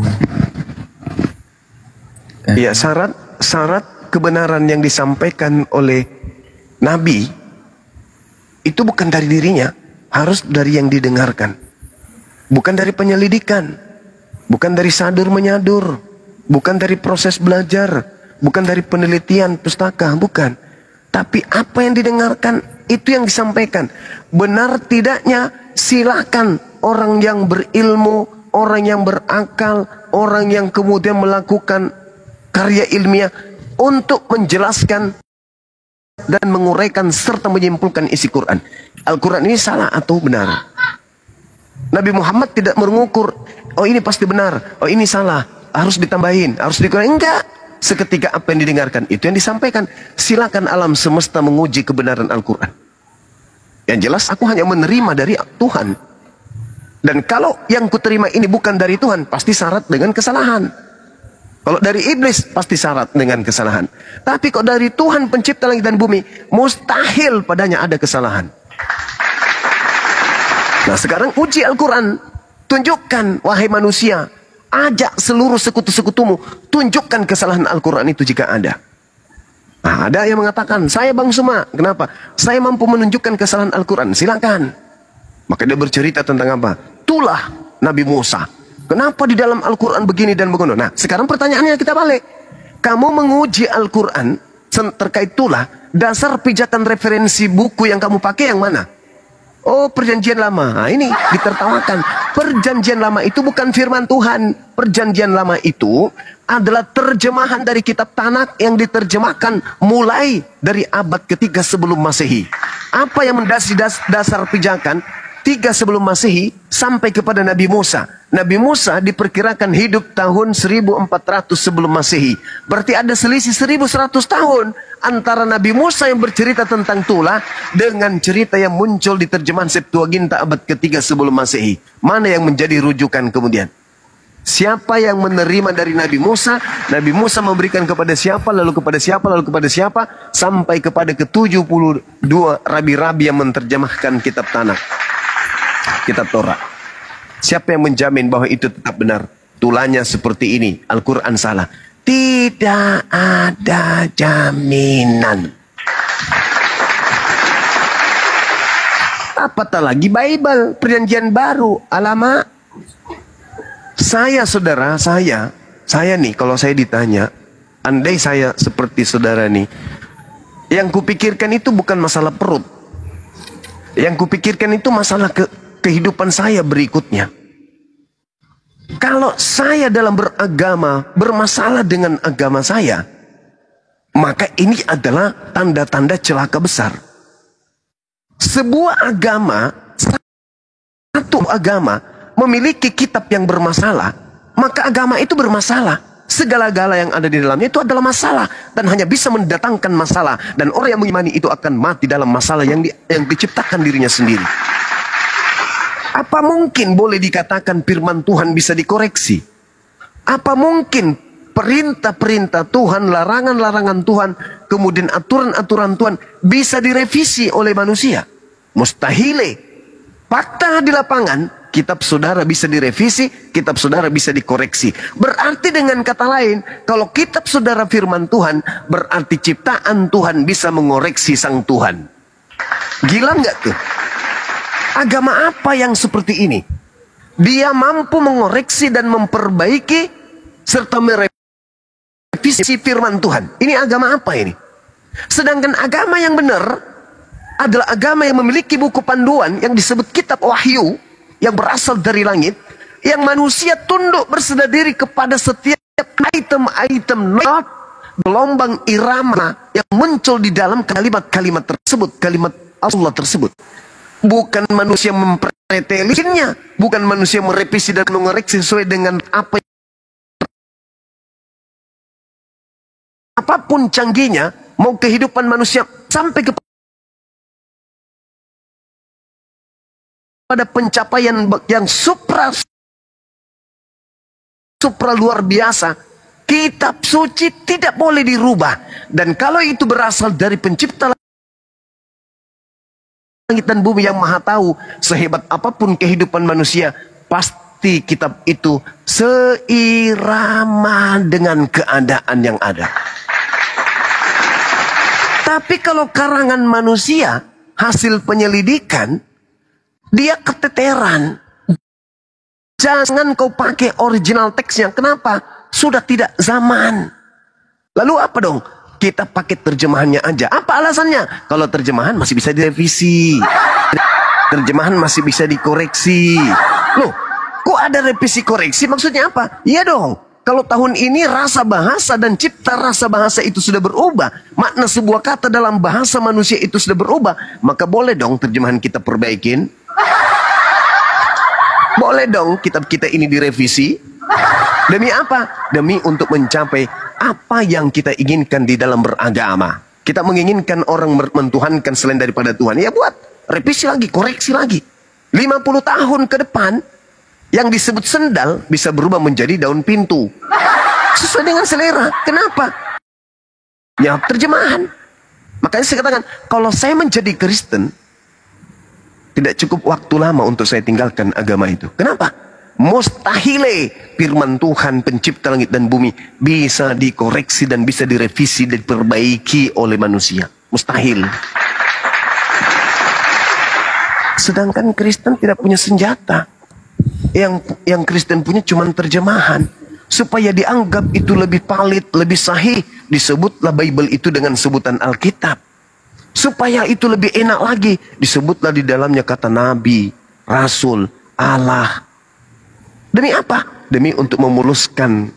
Ya, syarat kebenaran yang disampaikan oleh Nabi itu bukan dari dirinya, harus dari yang didengarkan. Bukan dari penyelidikan, bukan dari sadur menyadur, bukan dari proses belajar, bukan dari penelitian pustaka, bukan. Tapi apa yang didengarkan, itu yang disampaikan. Benar tidaknya, silakan orang yang berilmu, orang yang berakal, orang yang kemudian melakukan karya ilmiah untuk menjelaskan dan menguraikan serta menyimpulkan isi Quran. Al-Quran ini salah atau benar? Nabi Muhammad tidak mengukur, oh ini pasti benar, oh ini salah, harus ditambahin, harus dikurangi. Enggak. Seketika apa yang didengarkan, itu yang disampaikan. Silakan alam semesta menguji kebenaran Al-Quran. Yang jelas aku hanya menerima dari Tuhan. Dan kalau yang kuterima ini bukan dari Tuhan, pasti syarat dengan kesalahan. Kalau dari iblis, pasti syarat dengan kesalahan. Tapi kok dari Tuhan pencipta langit dan bumi, mustahil padanya ada kesalahan. Nah, sekarang uji Al-Quran. Tunjukkan, wahai manusia, ajak seluruh sekutu-sekutumu, tunjukkan kesalahan Al-Quran itu jika ada. Nah, ada yang mengatakan, saya Bang Suma, kenapa? Saya mampu menunjukkan kesalahan Al-Quran, silakan. Maka dia bercerita tentang apa? Tulah Nabi Musa. Kenapa di dalam Al-Quran begini dan begitu? Nah, sekarang pertanyaannya kita balik. Kamu menguji Al-Quran terkait tulah, dasar pijakan referensi buku yang kamu pakai yang mana? Oh, perjanjian lama. Nah, ini ditertawakan. Perjanjian lama itu bukan firman Tuhan. Perjanjian lama itu adalah terjemahan dari kitab Tanakh yang diterjemahkan mulai dari abad ketiga sebelum Masehi. Apa yang mendasari dasar pijakan 3 sebelum Masehi sampai kepada Nabi Musa. Nabi Musa diperkirakan hidup tahun 1400 sebelum Masehi. Berarti ada selisih 1100 tahun antara Nabi Musa yang bercerita tentang tulah dengan cerita yang muncul di terjemahan Septuaginta abad ketiga sebelum Masehi. Mana yang menjadi rujukan kemudian? Siapa yang menerima dari Nabi Musa? Nabi Musa memberikan kepada siapa, lalu kepada siapa, lalu kepada siapa, sampai kepada ke-72 rabi-rabi yang menerjemahkan kitab Tanakh, kitab Torah. Siapa yang menjamin bahwa itu tetap benar? Tulahnya seperti ini, Al-Quran salah. Tidak ada jaminan. Apatah lagi Bible, perjanjian baru. Alamak. Saudara, saya nih, kalau saya ditanya, andai saya seperti saudara nih, yang kupikirkan itu bukan masalah perut. Yang kupikirkan itu masalah kehidupan saya berikutnya. Kalau saya dalam beragama bermasalah dengan agama saya, maka ini adalah tanda-tanda celaka besar. Sebuah agama, satu agama memiliki kitab yang bermasalah, maka agama itu bermasalah. segala-gala yang ada di dalamnya itu adalah masalah dan hanya bisa mendatangkan masalah, dan orang yang mengimani itu akan mati dalam masalah yang diciptakan dirinya sendiri. Apa mungkin boleh dikatakan firman Tuhan bisa dikoreksi? Apa mungkin perintah-perintah Tuhan, larangan-larangan Tuhan, kemudian aturan-aturan Tuhan bisa direvisi oleh manusia? Mustahil. Fakta di lapangan, kitab saudara bisa direvisi, kitab saudara bisa dikoreksi. Berarti dengan kata lain, kalau kitab saudara firman Tuhan, berarti ciptaan Tuhan bisa mengoreksi sang Tuhan. Gila nggak tuh? Agama apa yang seperti ini? Dia mampu mengoreksi dan memperbaiki serta merevisi firman Tuhan. Ini agama apa ini? Sedangkan agama yang benar adalah agama yang memiliki buku panduan yang disebut kitab wahyu yang berasal dari langit, yang manusia tunduk berserah diri kepada setiap item-item not, gelombang irama yang muncul di dalam kalimat-kalimat tersebut, kalimat Allah tersebut. Bukan manusia mempretelinnya, bukan manusia merevisi dan mengoreksi sesuai dengan apapun canggihnya, mau kehidupan manusia sampai pada pencapaian yang supra luar biasa. Kitab suci tidak boleh dirubah, dan kalau itu berasal dari pencipta langit dan bumi yang maha tahu, sehebat apapun kehidupan manusia, pasti kitab itu seirama dengan keadaan yang ada. Tapi kalau karangan manusia, hasil penyelidikan, dia keteteran. Jangan kau pakai original teksnya. Kenapa? Sudah tidak zaman. Lalu apa dong? Kita pakai terjemahannya aja. Apa alasannya? Kalau terjemahan masih bisa direvisi, terjemahan masih bisa dikoreksi. Loh, kok ada revisi koreksi? Maksudnya apa? Iya dong. Kalau tahun ini rasa bahasa dan cipta rasa bahasa itu sudah berubah, makna sebuah kata dalam bahasa manusia itu sudah berubah, maka boleh dong terjemahan kita perbaikin. Boleh dong kitab kita ini direvisi. Demi apa? Demi untuk mencapai apa yang kita inginkan di dalam beragama. Kita menginginkan orang mentuhankan selain daripada Tuhan. Ya buat revisi lagi, koreksi lagi. 50 tahun ke depan, yang disebut sendal bisa berubah menjadi daun pintu. Sesuai dengan selera. Kenapa? Ya terjemahan. Makanya saya katakan, kalau saya menjadi Kristen, tidak cukup waktu lama untuk saya tinggalkan agama itu. Kenapa? Mustahil firman Tuhan pencipta langit dan bumi bisa dikoreksi dan bisa direvisi dan diperbaiki oleh manusia. Mustahil. Sedangkan Kristen tidak punya senjata. Yang Kristen punya cuma terjemahan. Supaya dianggap itu lebih valid, lebih sahih, disebutlah Bible itu dengan sebutan Alkitab. Supaya itu lebih enak lagi, disebutlah di dalamnya kata Nabi, Rasul, Allah. Demi apa? Demi untuk memuluskan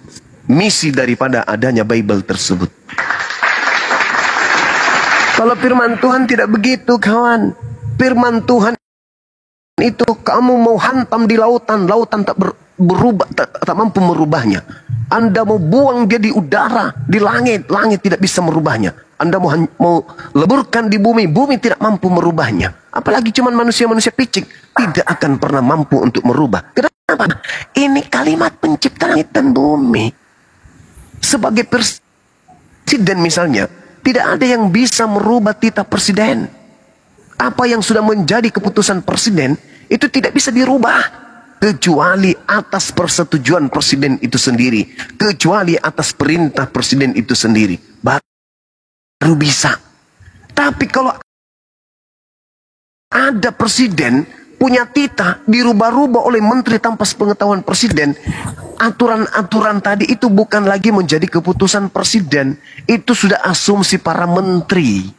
misi daripada adanya Bible tersebut. Kalau firman Tuhan tidak begitu, kawan. Firman Tuhan itu kamu mau hantam di lautan, lautan tak berubah, tak mampu merubahnya. Anda mau buang dia di udara, di langit, langit tidak bisa merubahnya. Anda mau leburkan di bumi, bumi tidak mampu merubahnya. Apalagi cuman manusia-manusia picik, tidak akan pernah mampu untuk merubah. Kenapa? Ini kalimat pencipta langit dan bumi. Sebagai presiden misalnya, tidak ada yang bisa merubah titah presiden. Apa yang sudah menjadi keputusan presiden, itu tidak bisa dirubah. Kecuali atas persetujuan presiden itu sendiri. Kecuali atas perintah presiden itu sendiri. Baru bisa. Tapi kalau ada presiden punya titah dirubah-rubah oleh menteri tanpa sepengetahuan presiden, aturan-aturan tadi itu bukan lagi menjadi keputusan presiden, itu sudah asumsi para menteri.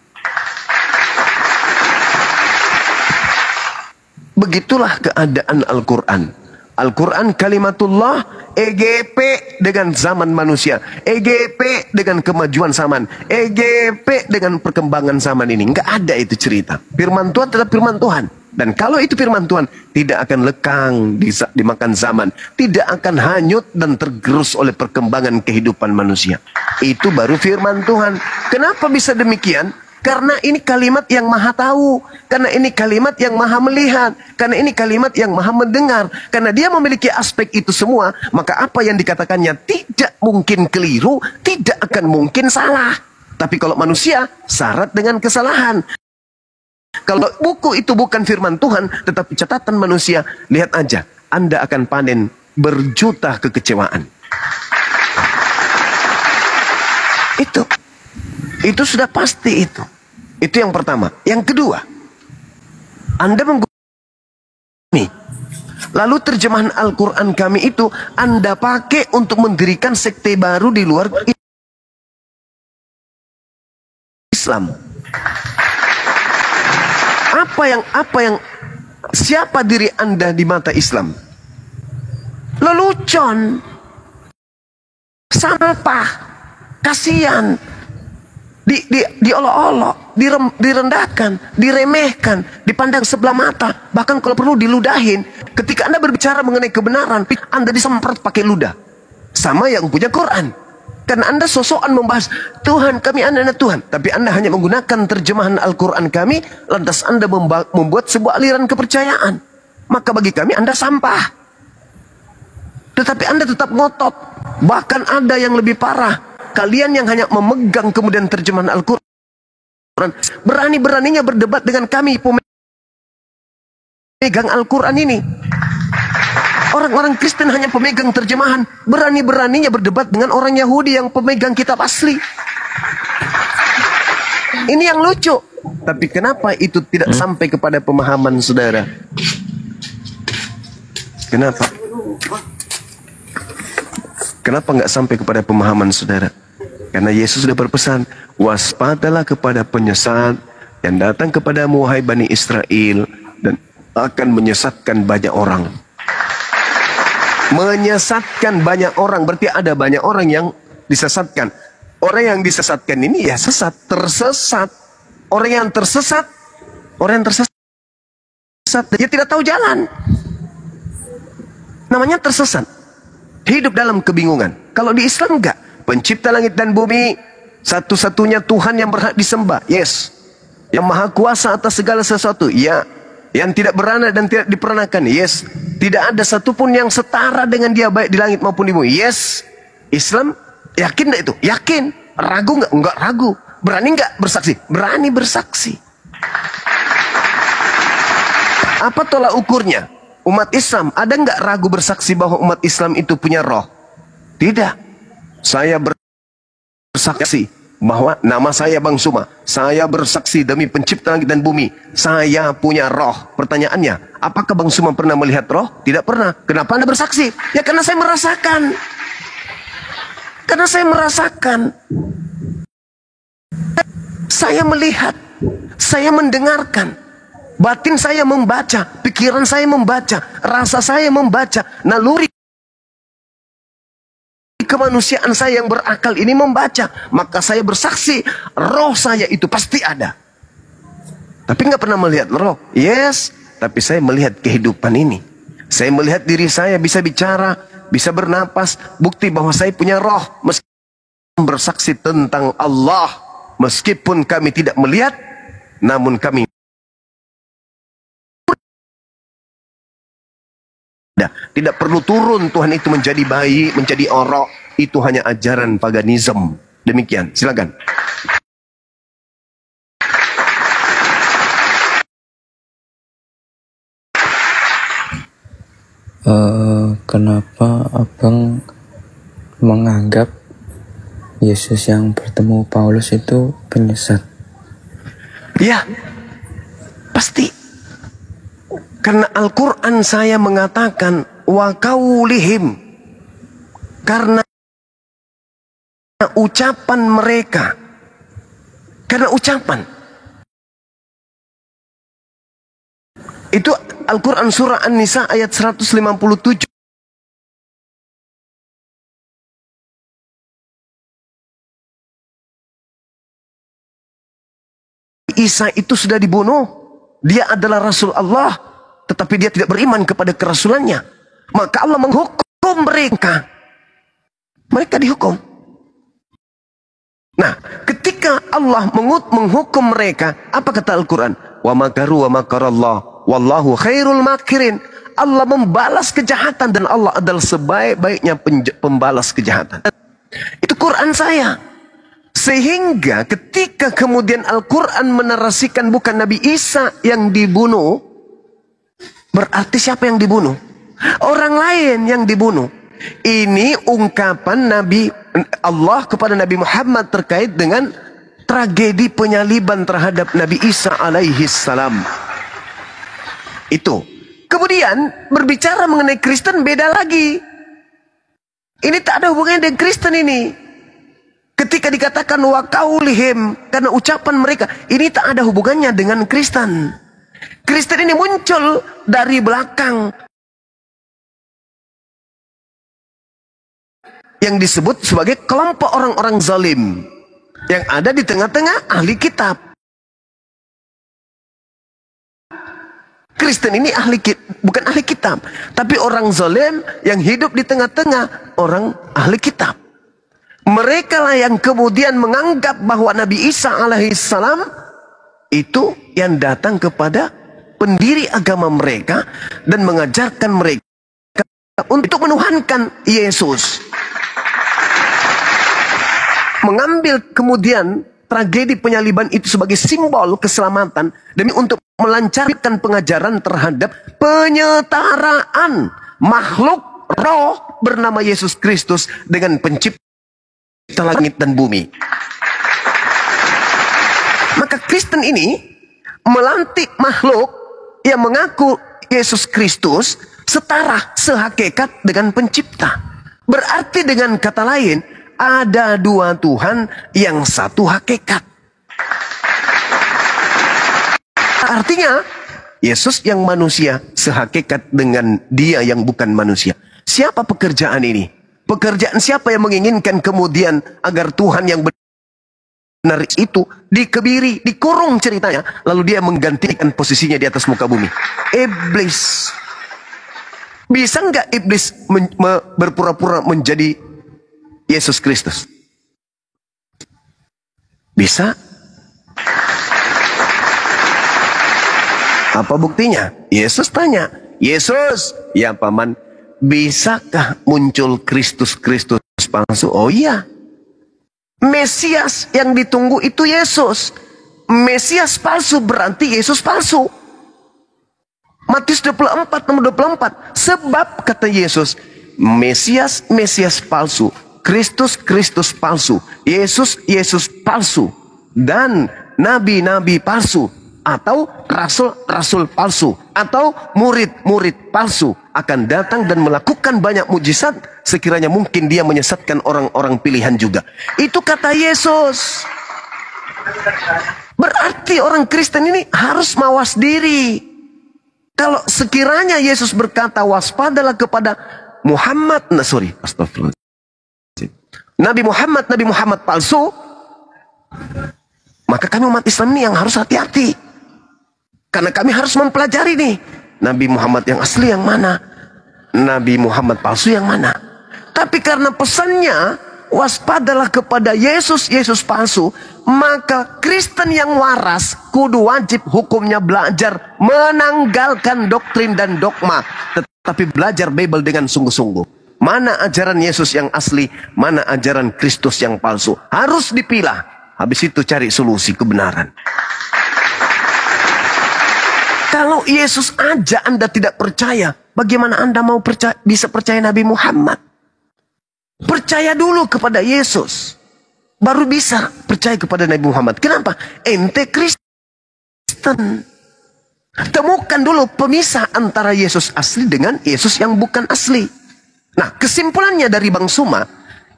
Begitulah keadaan Al-Quran. Al-Quran kalimatullah, EGP dengan zaman manusia, EGP dengan kemajuan zaman, EGP dengan perkembangan zaman ini. Nggak ada itu cerita. Firman Tuhan tetap firman Tuhan. Dan kalau itu firman Tuhan, tidak akan lekang dimakan zaman, tidak akan hanyut dan tergerus oleh perkembangan kehidupan manusia. Itu baru firman Tuhan. Kenapa bisa demikian? Karena ini kalimat yang maha tahu, karena ini kalimat yang maha melihat, karena ini kalimat yang maha mendengar. Karena dia memiliki aspek itu semua, maka apa yang dikatakannya tidak mungkin keliru, tidak akan mungkin salah. Tapi kalau manusia, syarat dengan kesalahan. Kalau buku itu bukan firman Tuhan, tetapi catatan manusia, lihat aja, Anda akan panen berjuta kekecewaan. Itu sudah pasti itu. Itu yang pertama. Yang kedua, Anda menggunakan lalu terjemahan Al-Quran kami itu Anda pakai untuk mendirikan sekte baru di luar Islam. Siapa diri Anda di mata Islam? Lelucon, sampah, kasihan, diolok-olok, direndahkan, diremehkan, dipandang sebelah mata, bahkan kalau perlu diludahin. Ketika Anda berbicara mengenai kebenaran, Anda disemprot pakai ludah. Sama yang punya Quran. Karena Anda sosokan membahas Tuhan kami anak-anak Tuhan, tapi Anda hanya menggunakan terjemahan Al-Quran kami, lantas Anda membuat sebuah aliran kepercayaan. Maka bagi kami Anda sampah. Tetapi Anda tetap ngotot. Bahkan ada yang lebih parah. Kalian yang hanya memegang kemudian terjemahan Al-Quran, berani-beraninya berdebat dengan kami pemegang Al-Quran ini. Orang-orang Kristen hanya pemegang terjemahan, berani-beraninya berdebat dengan orang Yahudi yang pemegang kitab asli. Ini yang lucu. Tapi kenapa itu tidak sampai kepada pemahaman saudara? Kenapa? Kenapa nggak sampai kepada pemahaman saudara? Karena Yesus sudah berpesan, waspadalah kepada penyesat yang datang kepadamu, wahai Bani Israel, dan akan menyesatkan banyak orang. Menyesatkan banyak orang, berarti ada banyak orang yang disesatkan. Orang yang disesatkan ini ya sesat, tersesat. Orang yang tersesat, dia tidak tahu jalan. Namanya tersesat. Hidup dalam kebingungan. Kalau di Islam enggak. Pencipta langit dan bumi, satu-satunya Tuhan yang berhak disembah. Yes. Yang maha kuasa atas segala sesuatu. Ya. Yang tidak beranak dan tidak diperanakan. Yes. Tidak ada satupun yang setara dengan dia, baik di langit maupun di bumi. Yes. Islam, yakin enggak itu? Yakin. Ragu enggak? Enggak ragu. Berani enggak bersaksi? Berani bersaksi. Apa tolak ukurnya? Umat Islam, ada enggak ragu bersaksi bahwa umat Islam itu punya roh? Tidak. Saya bersaksi bahwa nama saya Bang Suma. Saya bersaksi demi pencipta langit dan bumi. Saya punya roh. Pertanyaannya, apakah Bang Suma pernah melihat roh? Tidak pernah. Kenapa Anda bersaksi? Ya karena saya merasakan. Karena saya merasakan. Saya melihat. Saya mendengarkan. Batin saya membaca. Pikiran saya membaca. Rasa saya membaca. Naluri kemanusiaan saya yang berakal ini membaca. Maka saya bersaksi, roh saya itu pasti ada. Tapi nggak pernah melihat roh. Yes, tapi saya melihat kehidupan ini. Saya melihat diri saya bisa bicara, bisa bernapas. Bukti bahwa saya punya roh. Meskipun bersaksi tentang Allah, meskipun kami tidak melihat, namun kami tidak perlu turun Tuhan itu menjadi bayi, menjadi orok. Itu hanya ajaran paganisme. Demikian, silakan. Kenapa abang menganggap Yesus yang bertemu Paulus itu penyesat? Ya, pasti. Karena Al-Quran saya mengatakan wa qaulihim, karena ucapan mereka, karena ucapan itu. Al-Quran surah An-Nisa ayat 157. Isa itu sudah dibunuh. dia adalah Rasul Allah, tetapi dia tidak beriman kepada kerasulannya, maka Allah menghukum mereka. Mereka dihukum. Nah, ketika Allah menghukum mereka, apa kata Al-Quran? Wa makaru wa makarallah wallahu khairul makirin. Allah membalas kejahatan dan Allah adalah sebaik-baiknya pembalas kejahatan. Itu Quran saya. Sehingga ketika kemudian Al-Quran menarasikan bukan Nabi Isa yang dibunuh, berarti siapa yang dibunuh? Orang lain yang dibunuh. Ini ungkapan Nabi Allah kepada Nabi Muhammad terkait dengan tragedi penyaliban terhadap Nabi Isa alaihi salam. Itu. Kemudian berbicara mengenai Kristen beda lagi. Ini tak ada hubungannya dengan Kristen ini. Ketika dikatakan wa qaulihim, karena ucapan mereka, ini tak ada hubungannya dengan Kristen. Kristen ini muncul dari belakang, yang disebut sebagai kelompok orang-orang zalim yang ada di tengah-tengah ahli kitab. Kristen ini bukan ahli kitab, tapi orang zalim yang hidup di tengah-tengah orang ahli kitab. Mereka lah yang kemudian menganggap bahwa Nabi Isa alaihissalam itu yang datang kepada pendiri agama mereka dan mengajarkan mereka untuk menuhankan Yesus. Mengambil kemudian tragedi penyaliban itu sebagai simbol keselamatan demi untuk melancarkan pengajaran terhadap penyetaraan makhluk roh bernama Yesus Kristus dengan pencipta langit dan bumi. Maka Kristen ini melantik makhluk yang mengaku Yesus Kristus setara sehakikat dengan pencipta. Berarti dengan kata lain, ada dua Tuhan yang satu hakikat. Artinya, Yesus yang manusia sehakikat dengan dia yang bukan manusia. Siapa pekerjaan ini? Pekerjaan siapa yang menginginkan kemudian agar Tuhan yang benar itu dikebiri, dikurung ceritanya, lalu dia menggantikan posisinya di atas muka bumi? Iblis. Bisa nggak iblis berpura-pura menjadi Yesus Kristus? Bisa. Apa buktinya? Yesus tanya, Yesus, ya paman, bisakah muncul Kristus palsu? Oh iya. Mesias yang ditunggu itu Yesus. Mesias palsu berarti Yesus palsu. Matius 24 nomor 24. Sebab kata Yesus, Mesias palsu, Kristus palsu, Yesus palsu, dan nabi-nabi palsu, atau rasul-rasul palsu, atau murid-murid palsu akan datang dan melakukan banyak mujizat sekiranya mungkin dia menyesatkan orang-orang pilihan juga. Itu kata Yesus. Berarti orang Kristen ini harus mawas diri. Kalau sekiranya Yesus berkata waspadalah kepada Nabi Muhammad palsu, maka kami umat Islam ini yang harus hati-hati. Karena kami harus mempelajari nih, Nabi Muhammad yang asli yang mana, Nabi Muhammad palsu yang mana. Tapi karena pesannya waspadalah kepada Yesus palsu, maka Kristen yang waras kudu wajib hukumnya belajar menanggalkan doktrin dan dogma, tetapi belajar Bible dengan sungguh-sungguh. Mana ajaran Yesus yang asli, mana ajaran Kristus yang palsu. Harus dipilah. Habis itu cari solusi kebenaran. Kalau Yesus aja Anda tidak percaya, bagaimana Anda mau bisa percaya Nabi Muhammad? Percaya dulu kepada Yesus, baru bisa percaya kepada Nabi Muhammad. Kenapa? Ente Kristen. Temukan dulu pemisah antara Yesus asli dengan Yesus yang bukan asli. Nah, kesimpulannya dari Bang Suma,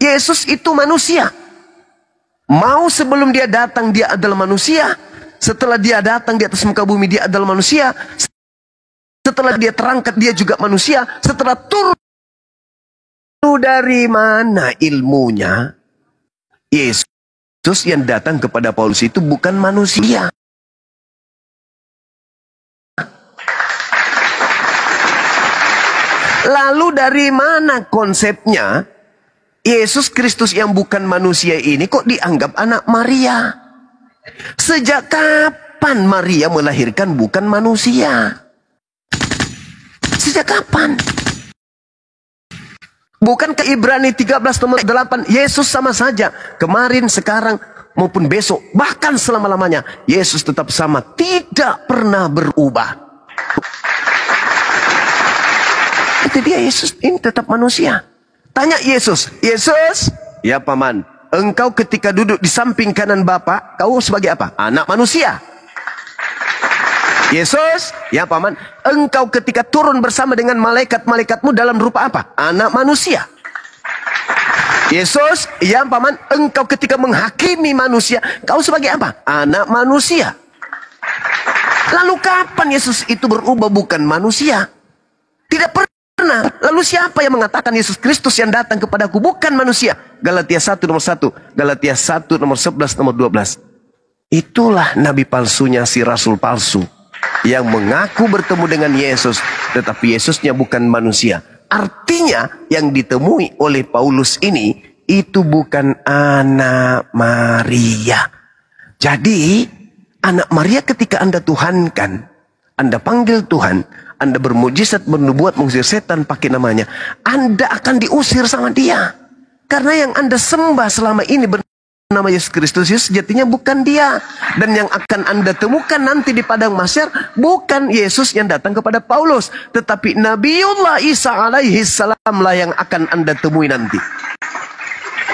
Yesus itu manusia. Mau sebelum dia datang dia adalah manusia. Setelah dia datang di atas muka bumi dia adalah manusia. Setelah dia terangkat dia juga manusia. Setelah turun dari mana ilmunya? Yesus yang datang kepada Paulus itu bukan manusia. Lalu dari mana konsepnya Yesus Kristus yang bukan manusia ini kok dianggap anak Maria? Sejak kapan Maria melahirkan bukan manusia? Sejak kapan? Bukan ke Ibrani 13 nomor 8, Yesus sama saja kemarin, sekarang maupun besok, bahkan selama-lamanya Yesus tetap sama, tidak pernah berubah. Itu dia, Yesus ini tetap manusia. Tanya Yesus, Yesus, ya paman, engkau ketika duduk di samping kanan Bapa, kau sebagai apa? Anak manusia. Yesus, ya paman, engkau ketika turun bersama dengan malaikat-malaikatmu dalam rupa apa? Anak manusia. Yesus, ya paman, engkau ketika menghakimi manusia, kau sebagai apa? Anak manusia. Lalu kapan Yesus itu berubah bukan manusia? Tidak pernah. Lalu siapa yang mengatakan Yesus Kristus yang datang kepadaku bukan manusia? Galatia 1 nomor 1, Galatia 1 nomor 11 nomor 12. Itulah nabi palsunya si rasul palsu yang mengaku bertemu dengan Yesus, tetapi Yesusnya bukan manusia. Artinya yang ditemui oleh Paulus ini itu bukan anak Maria. Jadi anak Maria ketika Anda tuhankan, Anda panggil Tuhan, Anda bermujizat, bernubuat, mengusir setan pakai namanya, Anda akan diusir sama dia. Karena yang Anda sembah selama ini bernama Yesus Kristus, Yesus sejatinya bukan dia. Dan yang akan Anda temukan nanti di padang mahsyar bukan Yesus yang datang kepada Paulus, tetapi Nabiullah Isa alaihi salam lah yang akan Anda temui nanti.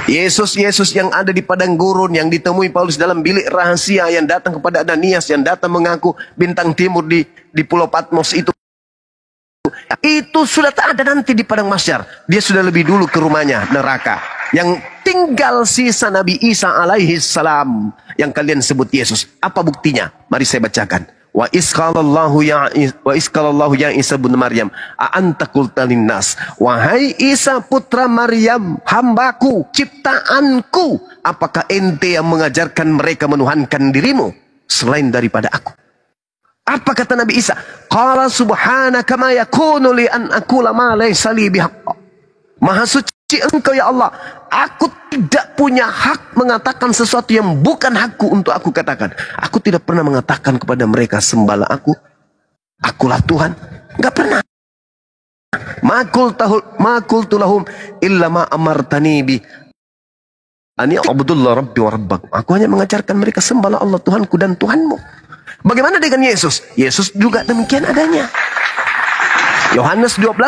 Yesus yang ada di padang gurun, yang ditemui Paulus dalam bilik rahasia, yang datang kepada Ananias, yang datang mengaku bintang timur di Pulau Patmos itu sudah tak ada nanti di padang mahsyar. Dia sudah lebih dulu ke rumahnya, neraka. Yang tinggal sisa Nabi Isa alaihi salam yang kalian sebut Yesus. Apa buktinya? Mari saya bacakan. Wa isqalallahu ya Isa bin Maryam a anta qulta linnas, wahai Isa putra Maryam, hambaku, ciptaanku, apakah ente yang mengajarkan mereka menuhankan dirimu selain daripada aku? Apa kata Nabi Isa? Qala subhanaka ma yakunu li an aqula ma laysa li bihaqq. Maha suci engkau ya Allah, aku tidak punya hak mengatakan sesuatu yang bukan hakku untuk aku katakan. Aku tidak pernah mengatakan kepada mereka sembahlah aku, akulah Tuhan. Enggak pernah. Ma qultu lahum illa ma amartani bi ani abdullah rabbi wa rabbak. Aku hanya mengajarkan mereka sembahlah Allah Tuhanku dan Tuhanmu. Bagaimana dengan Yesus? Yesus juga demikian adanya. Yohanes 12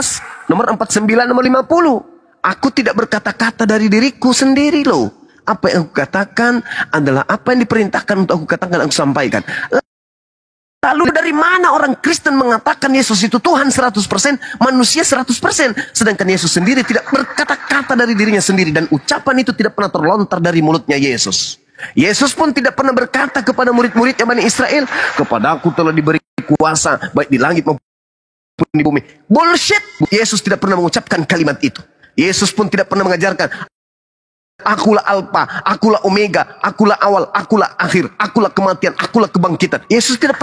nomor 49 nomor 50. Aku tidak berkata-kata dari diriku sendiri loh. Apa yang aku katakan adalah apa yang diperintahkan untuk aku katakan, aku sampaikan. Lalu dari mana orang Kristen mengatakan Yesus itu Tuhan 100%, manusia 100%. Sedangkan Yesus sendiri tidak berkata-kata dari dirinya sendiri. Dan ucapan itu tidak pernah terlontar dari mulutnya Yesus. Yesus pun tidak pernah berkata kepada murid-muridnya Bani Israel, kepadaku telah diberi kuasa baik di langit maupun di bumi. Bullshit. Yesus tidak pernah mengucapkan kalimat itu. Yesus pun tidak pernah mengajarkan akulah Alfa, akulah Omega, akulah awal, akulah akhir, akulah kematian, akulah kebangkitan. Yesus tidak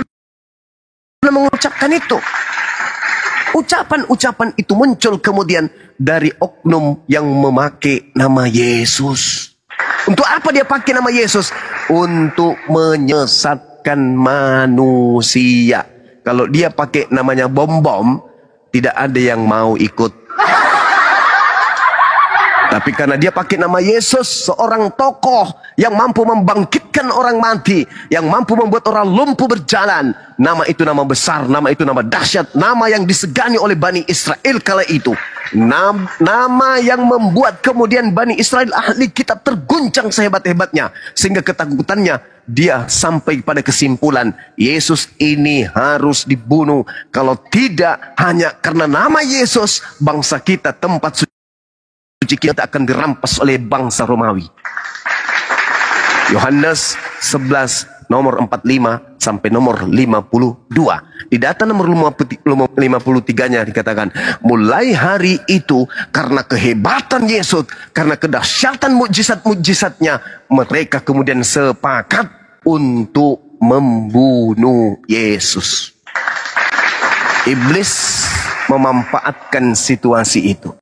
pernah mengucapkan itu. Ucapan-ucapan itu muncul kemudian dari oknum yang memakai nama Yesus. Untuk apa dia pakai nama Yesus? Untuk menyesatkan manusia. Kalau dia pakai namanya bom-bom, tidak ada yang mau ikut. Tapi karena dia pakai nama Yesus, seorang tokoh yang mampu membangkitkan orang mati, yang mampu membuat orang lumpuh berjalan. Nama itu nama besar, nama itu nama dahsyat, nama yang disegani oleh Bani Israel kala itu. Nama yang membuat kemudian Bani Israel ahli kitab terguncang sehebat-hebatnya. Sehingga ketakutannya dia sampai pada kesimpulan, Yesus ini harus dibunuh. Kalau tidak, hanya karena nama Yesus, bangsa kita, tempat suci kita akan dirampas oleh bangsa Romawi. Yohanes 11 nomor 45 sampai nomor 52. Di data nomor 53-nya dikatakan, mulai hari itu karena kehebatan Yesus, karena kedahsyatan mukjizat-mukjizatnya, mereka kemudian sepakat untuk membunuh Yesus. Iblis memanfaatkan situasi itu.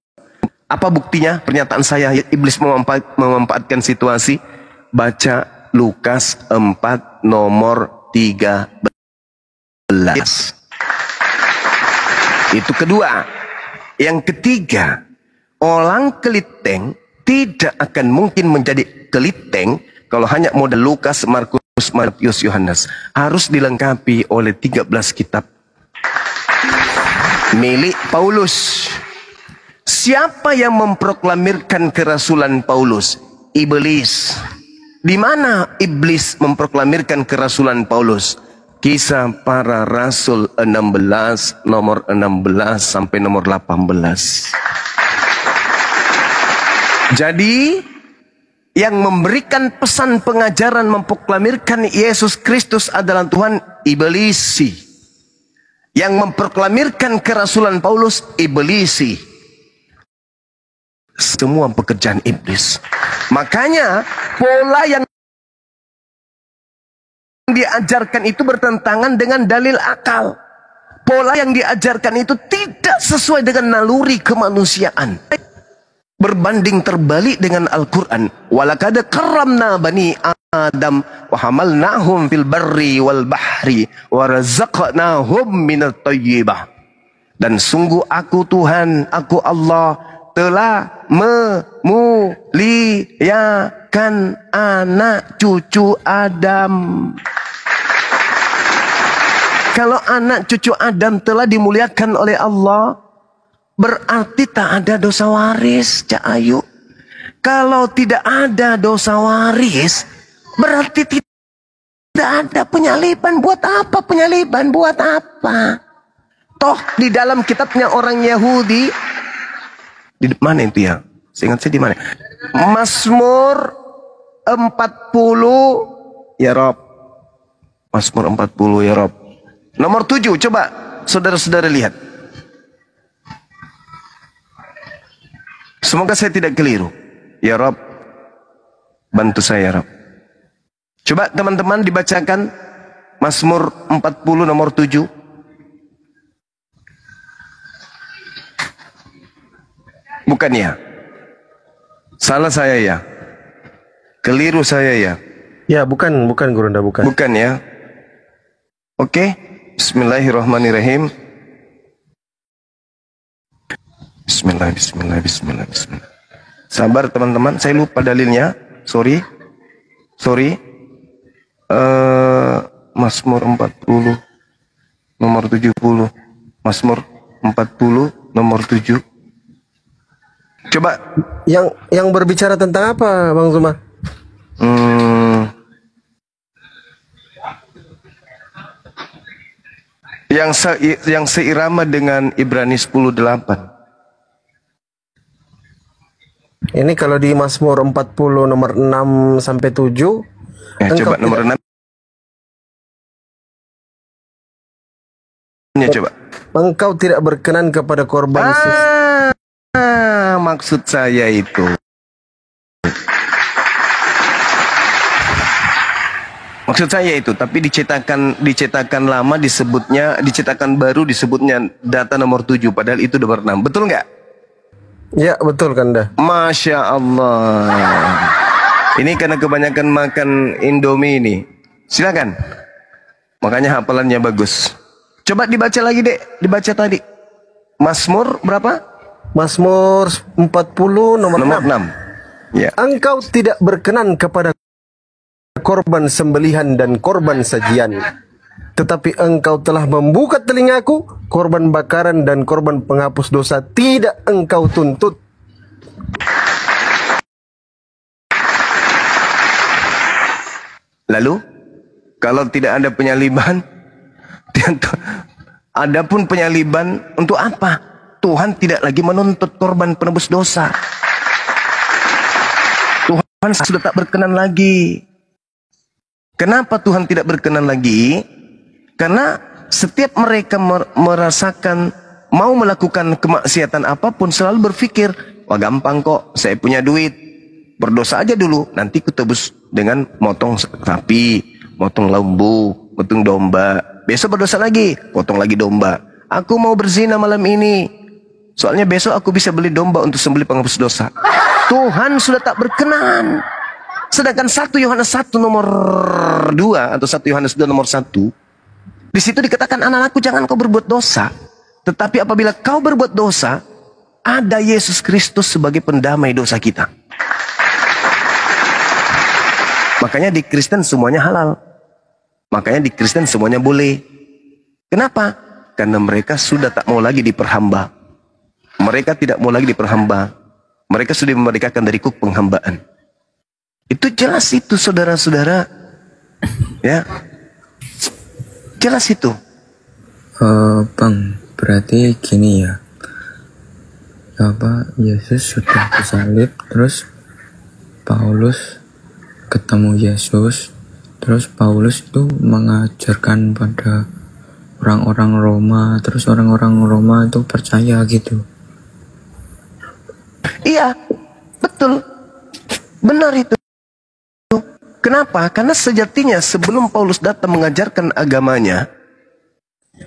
Apa buktinya? Pernyataan saya, iblis memanfaatkan situasi. Baca Lukas 4 nomor 13. Itu kedua. Yang ketiga, orang keliteng tidak akan mungkin menjadi keliteng kalau hanya model Lukas, Markus, Matius, Yohanes. Harus dilengkapi oleh 13 kitab milik Paulus. Siapa yang memproklamirkan kerasulan Paulus? Iblis. Di mana iblis memproklamirkan kerasulan Paulus? Kisah Para Rasul 16 nomor 16 sampai nomor 18. Jadi yang memberikan pesan pengajaran memproklamirkan Yesus Kristus adalah Tuhan, iblisi. Yang memproklamirkan kerasulan Paulus, iblisi. Semua pekerjaan iblis. Makanya pola yang diajarkan itu bertentangan dengan dalil akal. Pola yang diajarkan itu tidak sesuai dengan naluri kemanusiaan. Berbanding terbalik dengan Al-Quran. Walakad karramna bani Adam wa hamalnahum fil barri wal bahri wa razaqnahum minat thayyibah. Dan sungguh aku Tuhan, aku Allah telah memuliakan anak cucu Adam. Kalau anak cucu Adam telah dimuliakan oleh Allah, berarti tak ada dosa waris, Cak Ayu. Kalau tidak ada dosa waris, berarti tidak ada penyaliban. Buat apa penyaliban? Buat apa? Toh di dalam kitabnya orang Yahudi, di mana itu ya? Seingat saya di mana? Mazmur 40 ya Rob. Mazmur 40 ya Rob. Nomor 7, coba saudara-saudara lihat. Semoga saya tidak keliru. Ya Rob, bantu saya Rob. Coba teman-teman dibacakan Mazmur 40 nomor 7. Bukan ya? Salah saya ya? Keliru saya ya? Ya, bukan Gurunda, bukan. Bukan ya? Oke. Bismillahirrahmanirrahim. Bismillah. Sabar teman-teman, saya lupa dalilnya. Sorry. Mazmur 40 nomor 70. Mazmur 40 nomor 7. Coba yang berbicara tentang apa, Bang Zuma? Yang seirama dengan Ibrani 10:8. Ini kalau di Mazmur 40 nomor 6 sampai 7. Ya, coba nomor 6. Ya, coba. Engkau tidak berkenan kepada korban maksud saya itu. Maksud saya itu, tapi dicetakan lama disebutnya, dicetakan baru disebutnya data nomor 7, padahal itu nomor 6. Betul nggak? Ya, betul Kanda. Masya Allah. Ini karena kebanyakan makan Indomie ini. Silakan. Makanya hafalannya bagus. Coba dibaca lagi, Dek. Dibaca tadi. Mazmur berapa? Mazmur 40 nomor 6. Ya. Engkau tidak berkenan kepada korban sembelihan dan korban sajian, tetapi engkau telah membuka telingaku, korban bakaran dan korban penghapus dosa tidak engkau tuntut. Lalu, kalau tidak ada penyaliban, adapun penyaliban untuk apa? Tuhan tidak lagi menuntut korban penebus dosa. Tuhan sudah tak berkenan lagi. Kenapa Tuhan tidak berkenan lagi? Karena setiap mereka merasakan mau melakukan kemaksiatan apapun selalu berpikir, wah gampang kok, saya punya duit, berdosa aja dulu, nanti kutebus dengan motong sapi, motong lembu, motong domba. Besok berdosa lagi, potong lagi domba. Aku mau berzina malam ini. Soalnya besok aku bisa beli domba untuk sembelih penghapus dosa. Tuhan sudah tak berkenan. Sedangkan 1 Yohanes 1 nomor 2 atau 1 Yohanes 2 nomor 1, di situ dikatakan, anak-anakku jangan kau berbuat dosa. Tetapi apabila kau berbuat dosa, ada Yesus Kristus sebagai pendamai dosa kita. Makanya di Kristen semuanya halal. Makanya di Kristen semuanya boleh. Kenapa? Karena mereka sudah tak mau lagi diperhamba. Mereka tidak mau lagi diperhamba. Mereka sudah memerdekakan dari kuk penghambaan. Itu jelas itu, saudara-saudara. Ya. Jelas itu. Bang, berarti gini ya. Yesus sudah disalib, terus Paulus ketemu Yesus, terus Paulus itu mengajarkan pada orang-orang Roma, terus orang-orang Roma itu percaya gitu. Iya, betul. Benar itu. Kenapa? Karena sejatinya sebelum Paulus datang mengajarkan agamanya,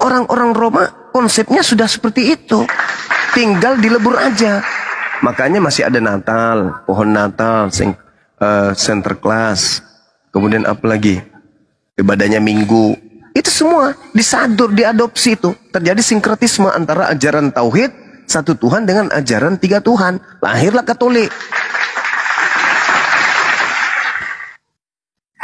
orang-orang Roma konsepnya sudah seperti itu. Tinggal dilebur aja. Makanya masih ada Natal, pohon Natal, Sinterklas, kemudian apa lagi? Ibadahnya Minggu. Itu semua disadur, diadopsi itu. Terjadi sinkretisme antara ajaran Tauhid, satu Tuhan dengan ajaran 3 Tuhan. Lahirlah Katolik.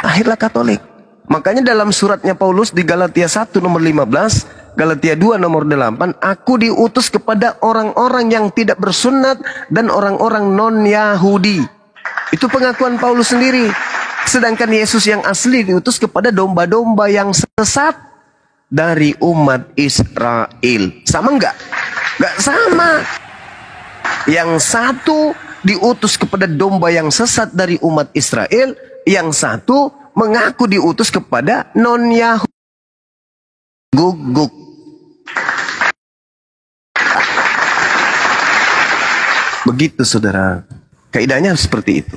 Lahirlah Katolik. Makanya dalam suratnya Paulus di Galatia 1 nomor 15, Galatia 2 nomor 8, aku diutus kepada orang-orang yang tidak bersunat dan orang-orang non-Yahudi. Itu pengakuan Paulus sendiri. Sedangkan Yesus yang asli diutus kepada domba-domba yang sesat dari umat Israel. Sama enggak? Enggak sama. Yang satu diutus kepada domba yang sesat dari umat Israel, yang satu mengaku diutus kepada non-Yahudi. Guguk. Begitu saudara. Kaidahnya seperti itu.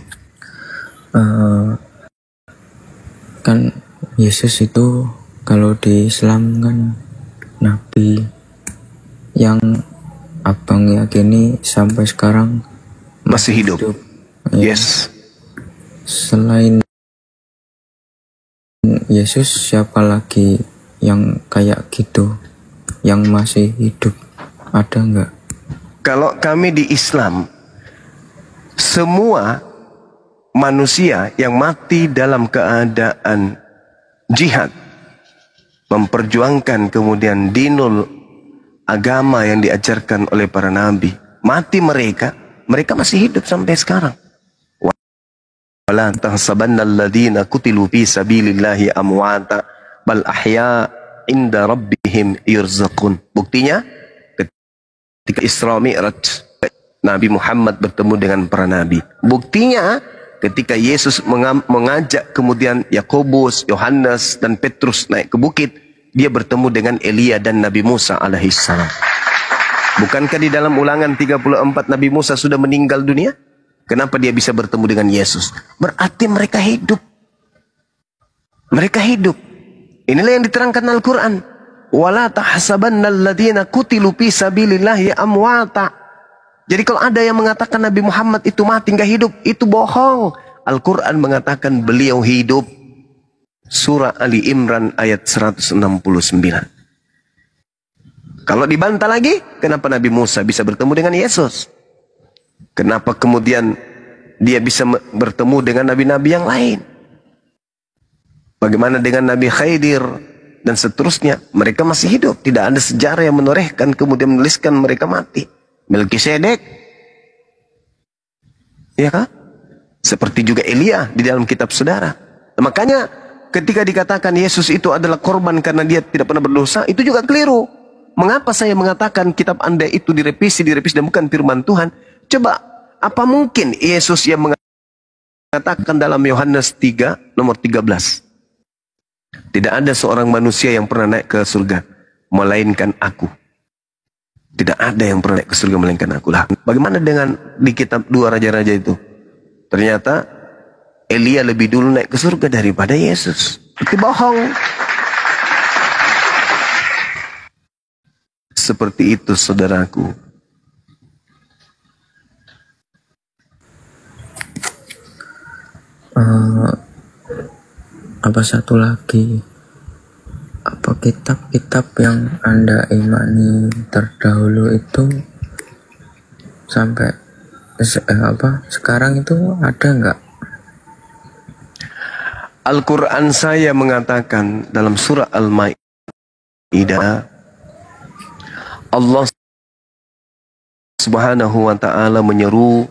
Kan Yesus itu kalau di Islam kan Nabi yang abang yakini sampai sekarang masih hidup. Ya. Yes. Selain Yesus, siapa lagi yang kayak gitu, yang masih hidup? Ada nggak? Kalau kami di Islam, semua manusia yang mati dalam keadaan jihad, memperjuangkan kemudian dinul agama yang diajarkan oleh para nabi, mati mereka masih hidup sampai sekarang. Wala tahsabanna alladhina qutilu fi sabilillahi amwata bal ahya inda rabbihim yurzaqun. Buktinya ketika Isra Mi'raj Nabi Muhammad bertemu dengan para nabi. Buktinya ketika Yesus mengajak kemudian Yakobus, Yohanes dan Petrus naik ke bukit, dia bertemu dengan Elia dan Nabi Musa alaihissalam. Bukankah di dalam Ulangan 34 Nabi Musa sudah meninggal dunia? Kenapa dia bisa bertemu dengan Yesus? Berarti mereka hidup. Mereka hidup. Inilah yang diterangkan Al-Quran. Wala tahsabanna alladhina qutilu fi sabilillahi amwata. Jadi kalau ada yang mengatakan Nabi Muhammad itu mati nggak hidup, itu bohong. Al-Quran mengatakan beliau hidup. Surah Ali Imran ayat 169. Kalau dibantah lagi, kenapa Nabi Musa bisa bertemu dengan Yesus? Kenapa kemudian dia bisa bertemu dengan nabi-nabi yang lain? Bagaimana dengan Nabi Khidir dan seterusnya? Mereka masih hidup. Tidak ada sejarah yang menorehkan kemudian menuliskan mereka mati. Melkisedek, ya kan? Seperti juga Elia di dalam kitab saudara. Makanya ketika dikatakan Yesus itu adalah korban karena dia tidak pernah berdosa, itu juga keliru. Mengapa saya mengatakan kitab Anda itu direvisi dan bukan firman Tuhan? Coba, apa mungkin Yesus yang mengatakan dalam Yohanes 3 nomor 13, tidak ada seorang manusia yang pernah naik ke surga melainkan aku. Tidak ada yang pernah naik ke surga melainkan aku. Lah, bagaimana dengan di kitab 2 raja-raja itu? Ternyata Elia lebih dulu naik ke surga daripada Yesus. Itu bohong. seperti itu, saudaraku. Apa satu lagi, apa kitab-kitab yang Anda imani terdahulu itu sampai sekarang itu ada nggak? Al-Quran saya mengatakan dalam surah Al-Ma'idah, Allah Subhanahu wa ta'ala menyeru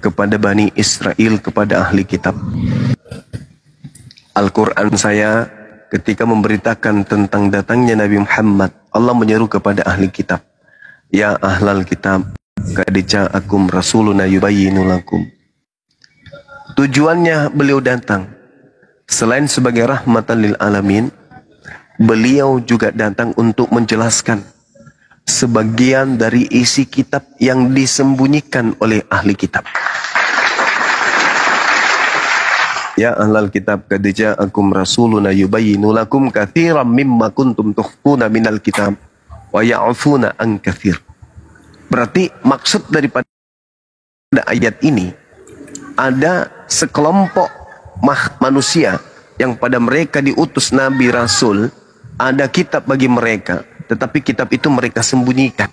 kepada Bani Israel, kepada ahli kitab. Al-Quran saya ketika memberitakan tentang datangnya Nabi Muhammad, Allah menyeru kepada ahli kitab, ya ahlal kitab, qad ja'akum rasuluna yubayyinu lakum. Tujuannya beliau datang, selain sebagai rahmatan lil alamin, beliau juga datang untuk menjelaskan sebagian dari isi kitab yang disembunyikan oleh ahli kitab. Ya ahlal kitab, qad ja'akum rasuluna yubayyinu lakum katsiran mimma kuntum tukhfuna minal kitab wa ya'funa an katsir. Berarti maksud daripada ayat ini, ada sekelompok manusia yang pada mereka diutus Nabi Rasul, ada kitab bagi mereka, tetapi kitab itu mereka sembunyikan.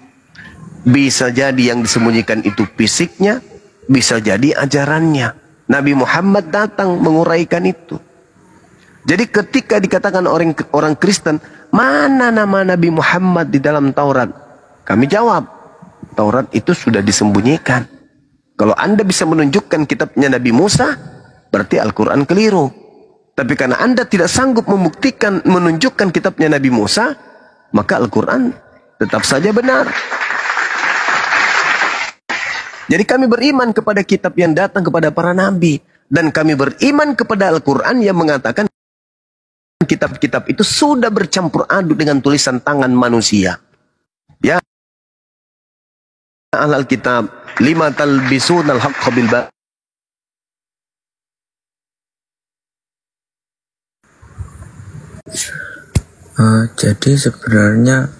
Bisa jadi yang disembunyikan itu fisiknya, bisa jadi ajarannya. Nabi Muhammad datang menguraikan itu. Jadi ketika dikatakan orang Kristen, mana nama Nabi Muhammad di dalam Taurat? Kami jawab, Taurat itu sudah disembunyikan. Kalau Anda bisa menunjukkan kitabnya Nabi Musa, berarti Al-Quran keliru. Tapi karena Anda tidak sanggup membuktikan, menunjukkan kitabnya Nabi Musa, maka Al-Quran tetap saja benar. Jadi kami beriman kepada kitab yang datang kepada para nabi. Dan kami beriman kepada Al-Quran yang mengatakan kitab-kitab itu sudah bercampur aduk dengan tulisan tangan manusia. Ya ahlal kitab, lima talbisunal haqqa bil batil. Jadi sebenarnya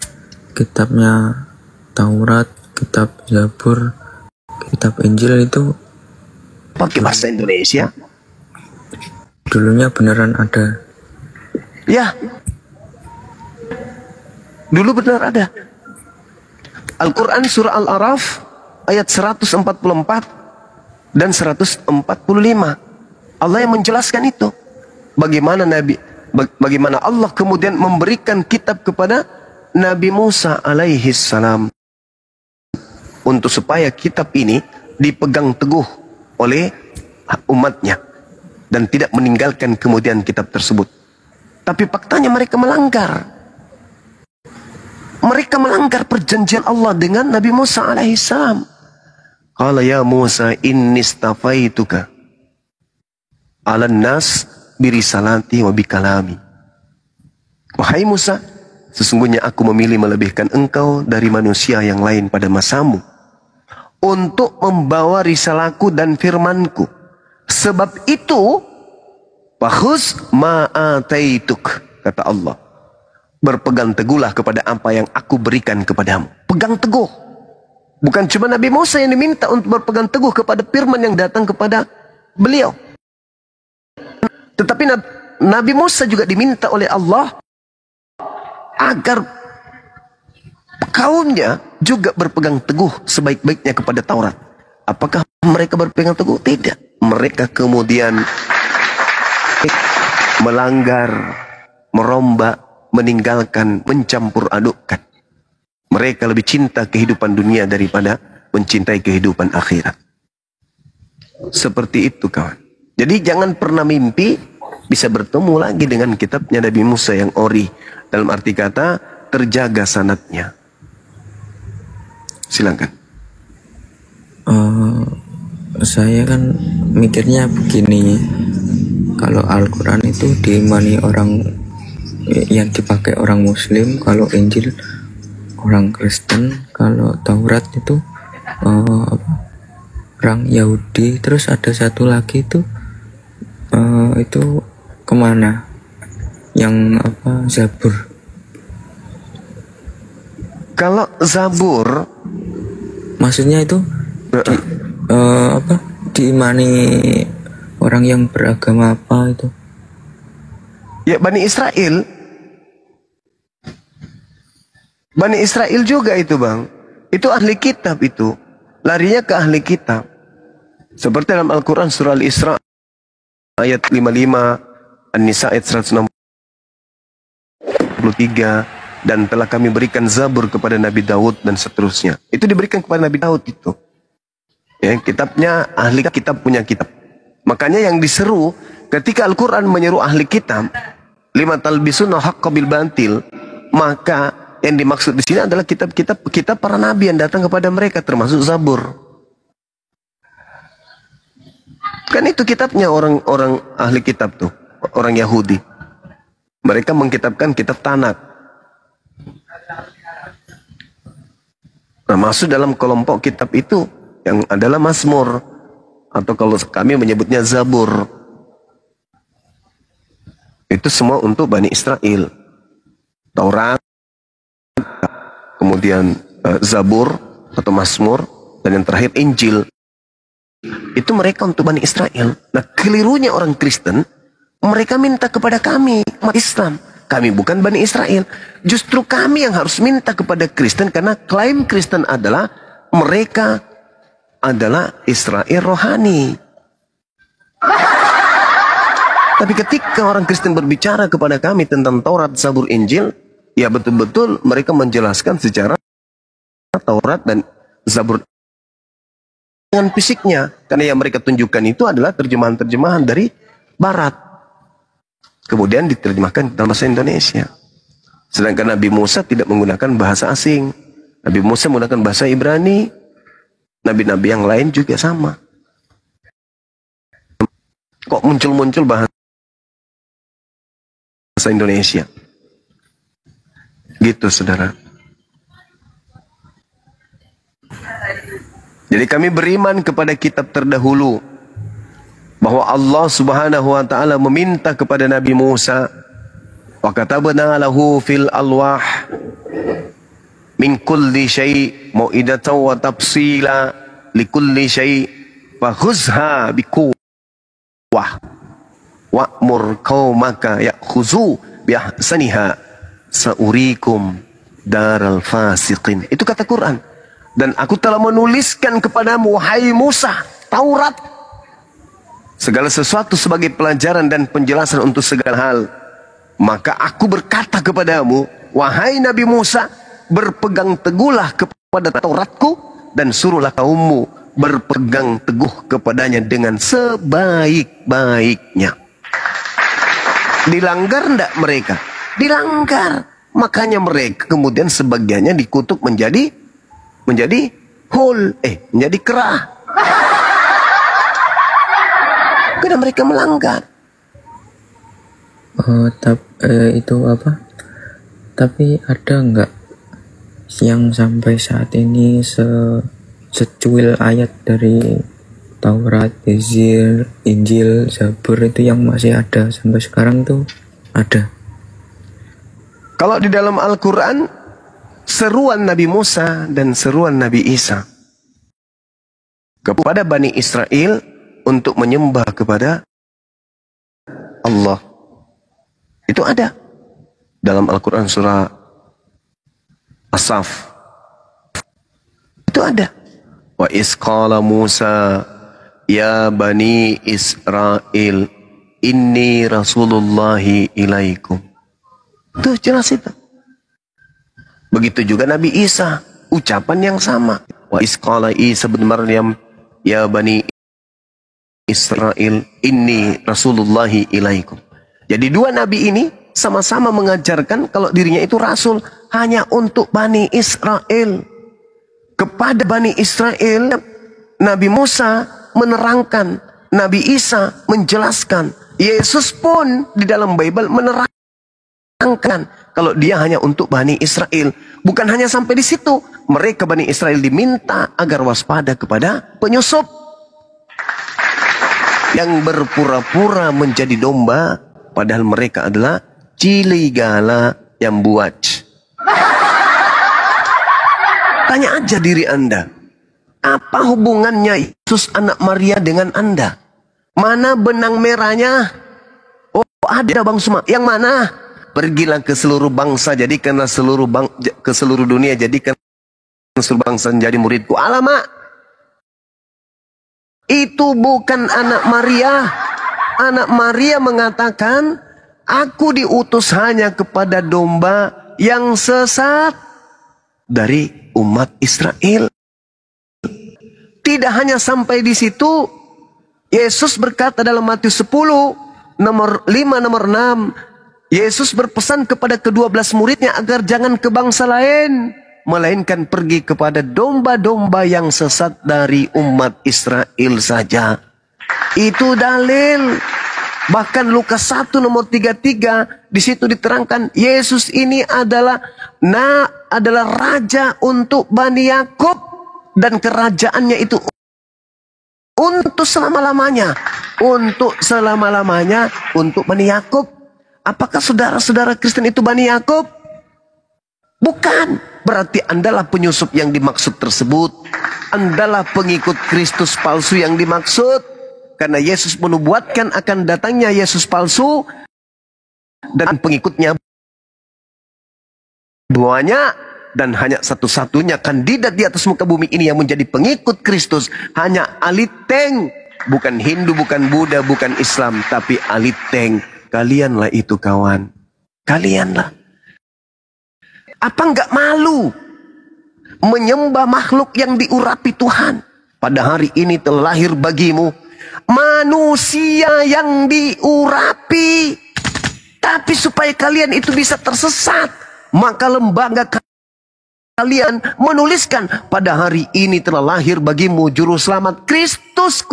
kitabnya Taurat, kitab Zabur, kitab Injil itu pakai bahasa Indonesia. Dulunya beneran ada. Ya, dulu benar ada. Al-Quran surah Al-Araf ayat 144 dan 145. Allah yang menjelaskan itu. Bagaimana Allah kemudian memberikan kitab kepada Nabi Musa alaihi salam, untuk supaya kitab ini dipegang teguh oleh umatnya dan tidak meninggalkan kemudian kitab tersebut. Tapi faktanya mereka melanggar. Mereka melanggar perjanjian Allah dengan Nabi Musa alaihissalam. Qala ya Musa inni istafaituka 'alan nas birisalati wa bikalami. Wahai Musa, sesungguhnya aku memilih melebihkan engkau dari manusia yang lain pada masamu, untuk membawa risalahku dan firmanku. Sebab itu, fakhuz ma'ataituk, kata Allah. Berpegang teguhlah kepada apa yang aku berikan kepadamu. Pegang teguh. Bukan cuma Nabi Musa yang diminta untuk berpegang teguh kepada firman yang datang kepada beliau. Tetapi Nabi Musa juga diminta oleh Allah agar kaumnya juga berpegang teguh sebaik-baiknya kepada Taurat. Apakah mereka berpegang teguh? Tidak. Mereka kemudian melanggar, merombak, meninggalkan, mencampur adukkan. Mereka lebih cinta kehidupan dunia daripada mencintai kehidupan akhirat. Seperti itu kawan. Jadi jangan pernah mimpi bisa bertemu lagi dengan kitabnya Nabi Musa yang ori. Dalam arti kata terjaga sanadnya. Silakan. Saya kan mikirnya begini, kalau Al-Quran itu diimani orang yang dipakai orang Muslim, kalau Injil orang Kristen, kalau Taurat itu orang Yahudi, terus ada satu lagi itu kemana? Yang Zabur. Kalau Zabur, maksudnya itu diimani orang yang beragama apa itu? Ya Bani Israel. Bani Israel juga itu bang. Itu ahli kitab itu. Larinya ke ahli kitab. Seperti dalam Al-Quran surah Al-Isra ayat 55, An-Nisa ayat 163, dan telah kami berikan Zabur kepada Nabi Daud dan seterusnya. Itu diberikan kepada Nabi Daud itu. Ya, kitabnya ahli kitab punya kitab. Makanya yang diseru ketika Al-Quran menyeru ahli kitab, lima talbisuna haqqa bil batil, maka yang dimaksud di sini adalah kitab para nabi yang datang kepada mereka, termasuk Zabur. Kan itu kitabnya orang-orang ahli kitab tuh, orang Yahudi. Mereka mengkitabkan kitab Tanakh. Nah, masuk dalam kelompok kitab itu yang adalah Mazmur, atau kalau kami menyebutnya Zabur. Itu semua untuk Bani Israel. Taurat, kemudian Zabur atau Mazmur, dan yang terakhir Injil. Itu mereka untuk Bani Israel. Nah, kelirunya orang Kristen, mereka minta kepada kami, umat Islam. Kami bukan Bani Israel. Justru kami yang harus minta kepada Kristen, karena klaim Kristen adalah mereka adalah Israel rohani. Tapi ketika orang Kristen berbicara kepada kami tentang Taurat, Zabur, Injil, ya betul-betul mereka menjelaskan secara Taurat dan Zabur dengan fisiknya. Karena yang mereka tunjukkan itu adalah terjemahan-terjemahan dari Barat. Kemudian diterjemahkan dalam bahasa Indonesia. Sedangkan Nabi Musa tidak menggunakan bahasa asing. Nabi Musa menggunakan bahasa Ibrani. Nabi-nabi yang lain juga sama. Kok muncul-muncul bahasa Indonesia? Gitu, saudara. Jadi kami beriman kepada kitab terdahulu, bahwa Allah Subhanahu wa taala meminta kepada Nabi Musa, wa katabna lahu fil alwah min kulli syai' mau'idatan wa tafsila likulli syai' fakhuzha biquwwah wa'mur qaumaka ya'khuzu biahsaniha saurikum daral fasiqin. Itu kata Quran. Dan aku telah menuliskan kepadamu, wahai Musa, Taurat, segala sesuatu sebagai pelajaran dan penjelasan untuk segala hal. Maka aku berkata kepadamu, wahai Nabi Musa, berpegang teguhlah kepada Tauratku dan suruhlah kaummu berpegang teguh kepadanya dengan sebaik-baiknya. Dilanggar enggak mereka? Dilanggar. Makanya mereka kemudian sebagiannya dikutuk menjadi menjadi kerah. Karena mereka melanggar. Itu apa? Tapi ada enggak yang sampai saat ini secuil ayat dari Taurat, Injil, Zabur itu yang masih ada sampai sekarang tuh ada? Kalau di dalam Al-Quran, seruan Nabi Musa dan seruan Nabi Isa kepada Bani Israel untuk menyembah kepada Allah, itu ada dalam Al-Quran surah As-Saff. Itu ada. Wa isqala Musa ya Bani Israel inni rasulullahi ilaikum. Itu jelas itu. Begitu juga Nabi Isa, ucapan yang sama. Wa isqala Isa bin Maryam ya Bani Israel inni rasulullahi ilaikum. Jadi dua nabi ini sama-sama mengajarkan kalau dirinya itu rasul hanya untuk Bani Israel. Kepada Bani Israel, Nabi Musa menerangkan, Nabi Isa menjelaskan, Yesus pun di dalam Bible menerangkan kalau dia hanya untuk Bani Israel. Bukan hanya sampai di situ, mereka Bani Israel diminta agar waspada kepada penyusup yang berpura-pura menjadi domba, padahal mereka adalah ciligala yang buat. Tanya aja diri Anda. Apa hubungannya Yesus anak Maria dengan Anda? Mana benang merahnya? Oh, ada Bang Suma. Yang mana? Pergilah ke seluruh bangsa, jadikanlah ke seluruh dunia, jadikan seluruh bangsa menjadi muridku. Alamak, itu bukan anak Maria. Anak Maria mengatakan, aku diutus hanya kepada domba yang sesat dari umat Israel. Tidak hanya sampai di situ, Yesus berkata dalam Matius 10, nomor 5, nomor 6, Yesus berpesan kepada ke-12 muridnya agar jangan ke bangsa lain, melainkan pergi kepada domba-domba yang sesat dari umat Israel saja. Itu dalil. Bahkan Lukas 1 nomor 33, di situ diterangkan Yesus ini adalah raja untuk Bani Yakub. Dan kerajaannya itu untuk selama-lamanya. Untuk selama-lamanya, untuk Bani Yakub. Apakah saudara-saudara Kristen itu Bani Yakub? Bukan. Berarti Andalah penyusup yang dimaksud tersebut. Andalah pengikut Kristus palsu yang dimaksud. Karena Yesus menubuatkan akan datangnya Yesus palsu. Dan pengikutnya banyak. Dan hanya satu-satunya kandidat di atas muka bumi ini yang menjadi pengikut Kristus hanya Aliteng. Bukan Hindu, bukan Buddha, bukan Islam, tapi Aliteng. Kalianlah itu kawan. Kalianlah. Apa enggak malu menyembah makhluk yang diurapi Tuhan? Pada hari ini telah lahir bagimu manusia yang diurapi. Tapi supaya kalian itu bisa tersesat, maka lembaga kalian menuliskan pada hari ini telah lahir bagimu juru selamat Kristus,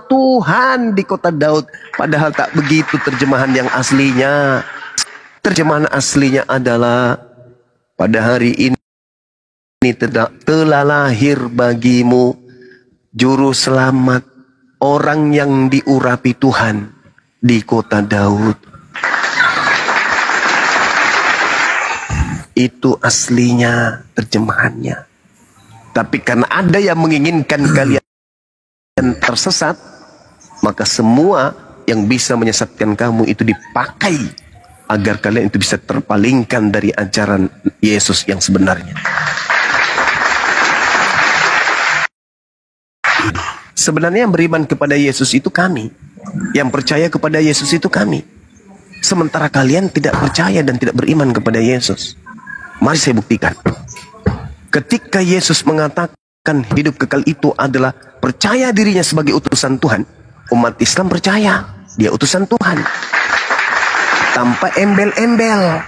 Tuhan di kota Daud. Padahal tak begitu terjemahan yang aslinya. Terjemahan aslinya adalah pada hari ini telah lahir bagimu juru selamat, orang yang diurapi Tuhan di kota Daud. Itu aslinya terjemahannya. Tapi karena ada yang menginginkan kalian tersesat, maka semua yang bisa menyesatkan kamu itu dipakai agar kalian itu bisa terpalingkan dari ajaran Yesus yang sebenarnya. Sebenarnya yang beriman kepada Yesus itu kami. Yang percaya kepada Yesus itu kami. Sementara kalian tidak percaya dan tidak beriman kepada Yesus. Mari saya buktikan. Ketika Yesus mengatakan hidup kekal itu adalah percaya dirinya sebagai utusan Tuhan, umat Islam percaya dia utusan Tuhan. Tanpa embel-embel.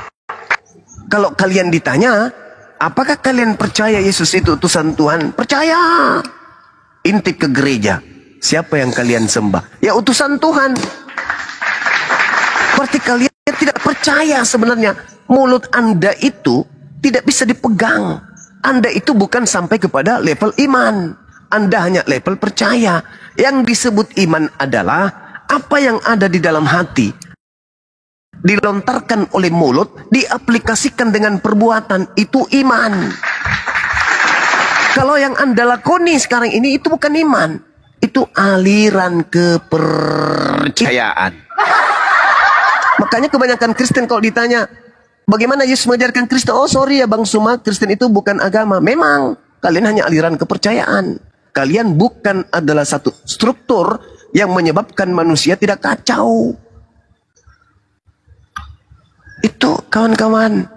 Kalau kalian ditanya, apakah kalian percaya Yesus itu utusan Tuhan? Percaya. Intip ke gereja. Siapa yang kalian sembah? Ya utusan Tuhan. Berarti kalian tidak percaya sebenarnya. Mulut Anda itu tidak bisa dipegang. Anda itu bukan sampai kepada level iman. Anda hanya level percaya. Yang disebut iman adalah apa yang ada di dalam hati, dilontarkan oleh mulut, diaplikasikan dengan perbuatan. Itu iman. Kalau yang Anda lakoni sekarang ini, itu bukan iman. Itu aliran kepercayaan. Makanya kebanyakan Kristen kalau ditanya, bagaimana Yesus mengajarkan Kristen? Oh sorry ya Bang Suma, Kristen itu bukan agama. Memang, kalian hanya aliran kepercayaan. Kalian bukan adalah satu struktur yang menyebabkan manusia tidak kacau. Itu kawan-kawan.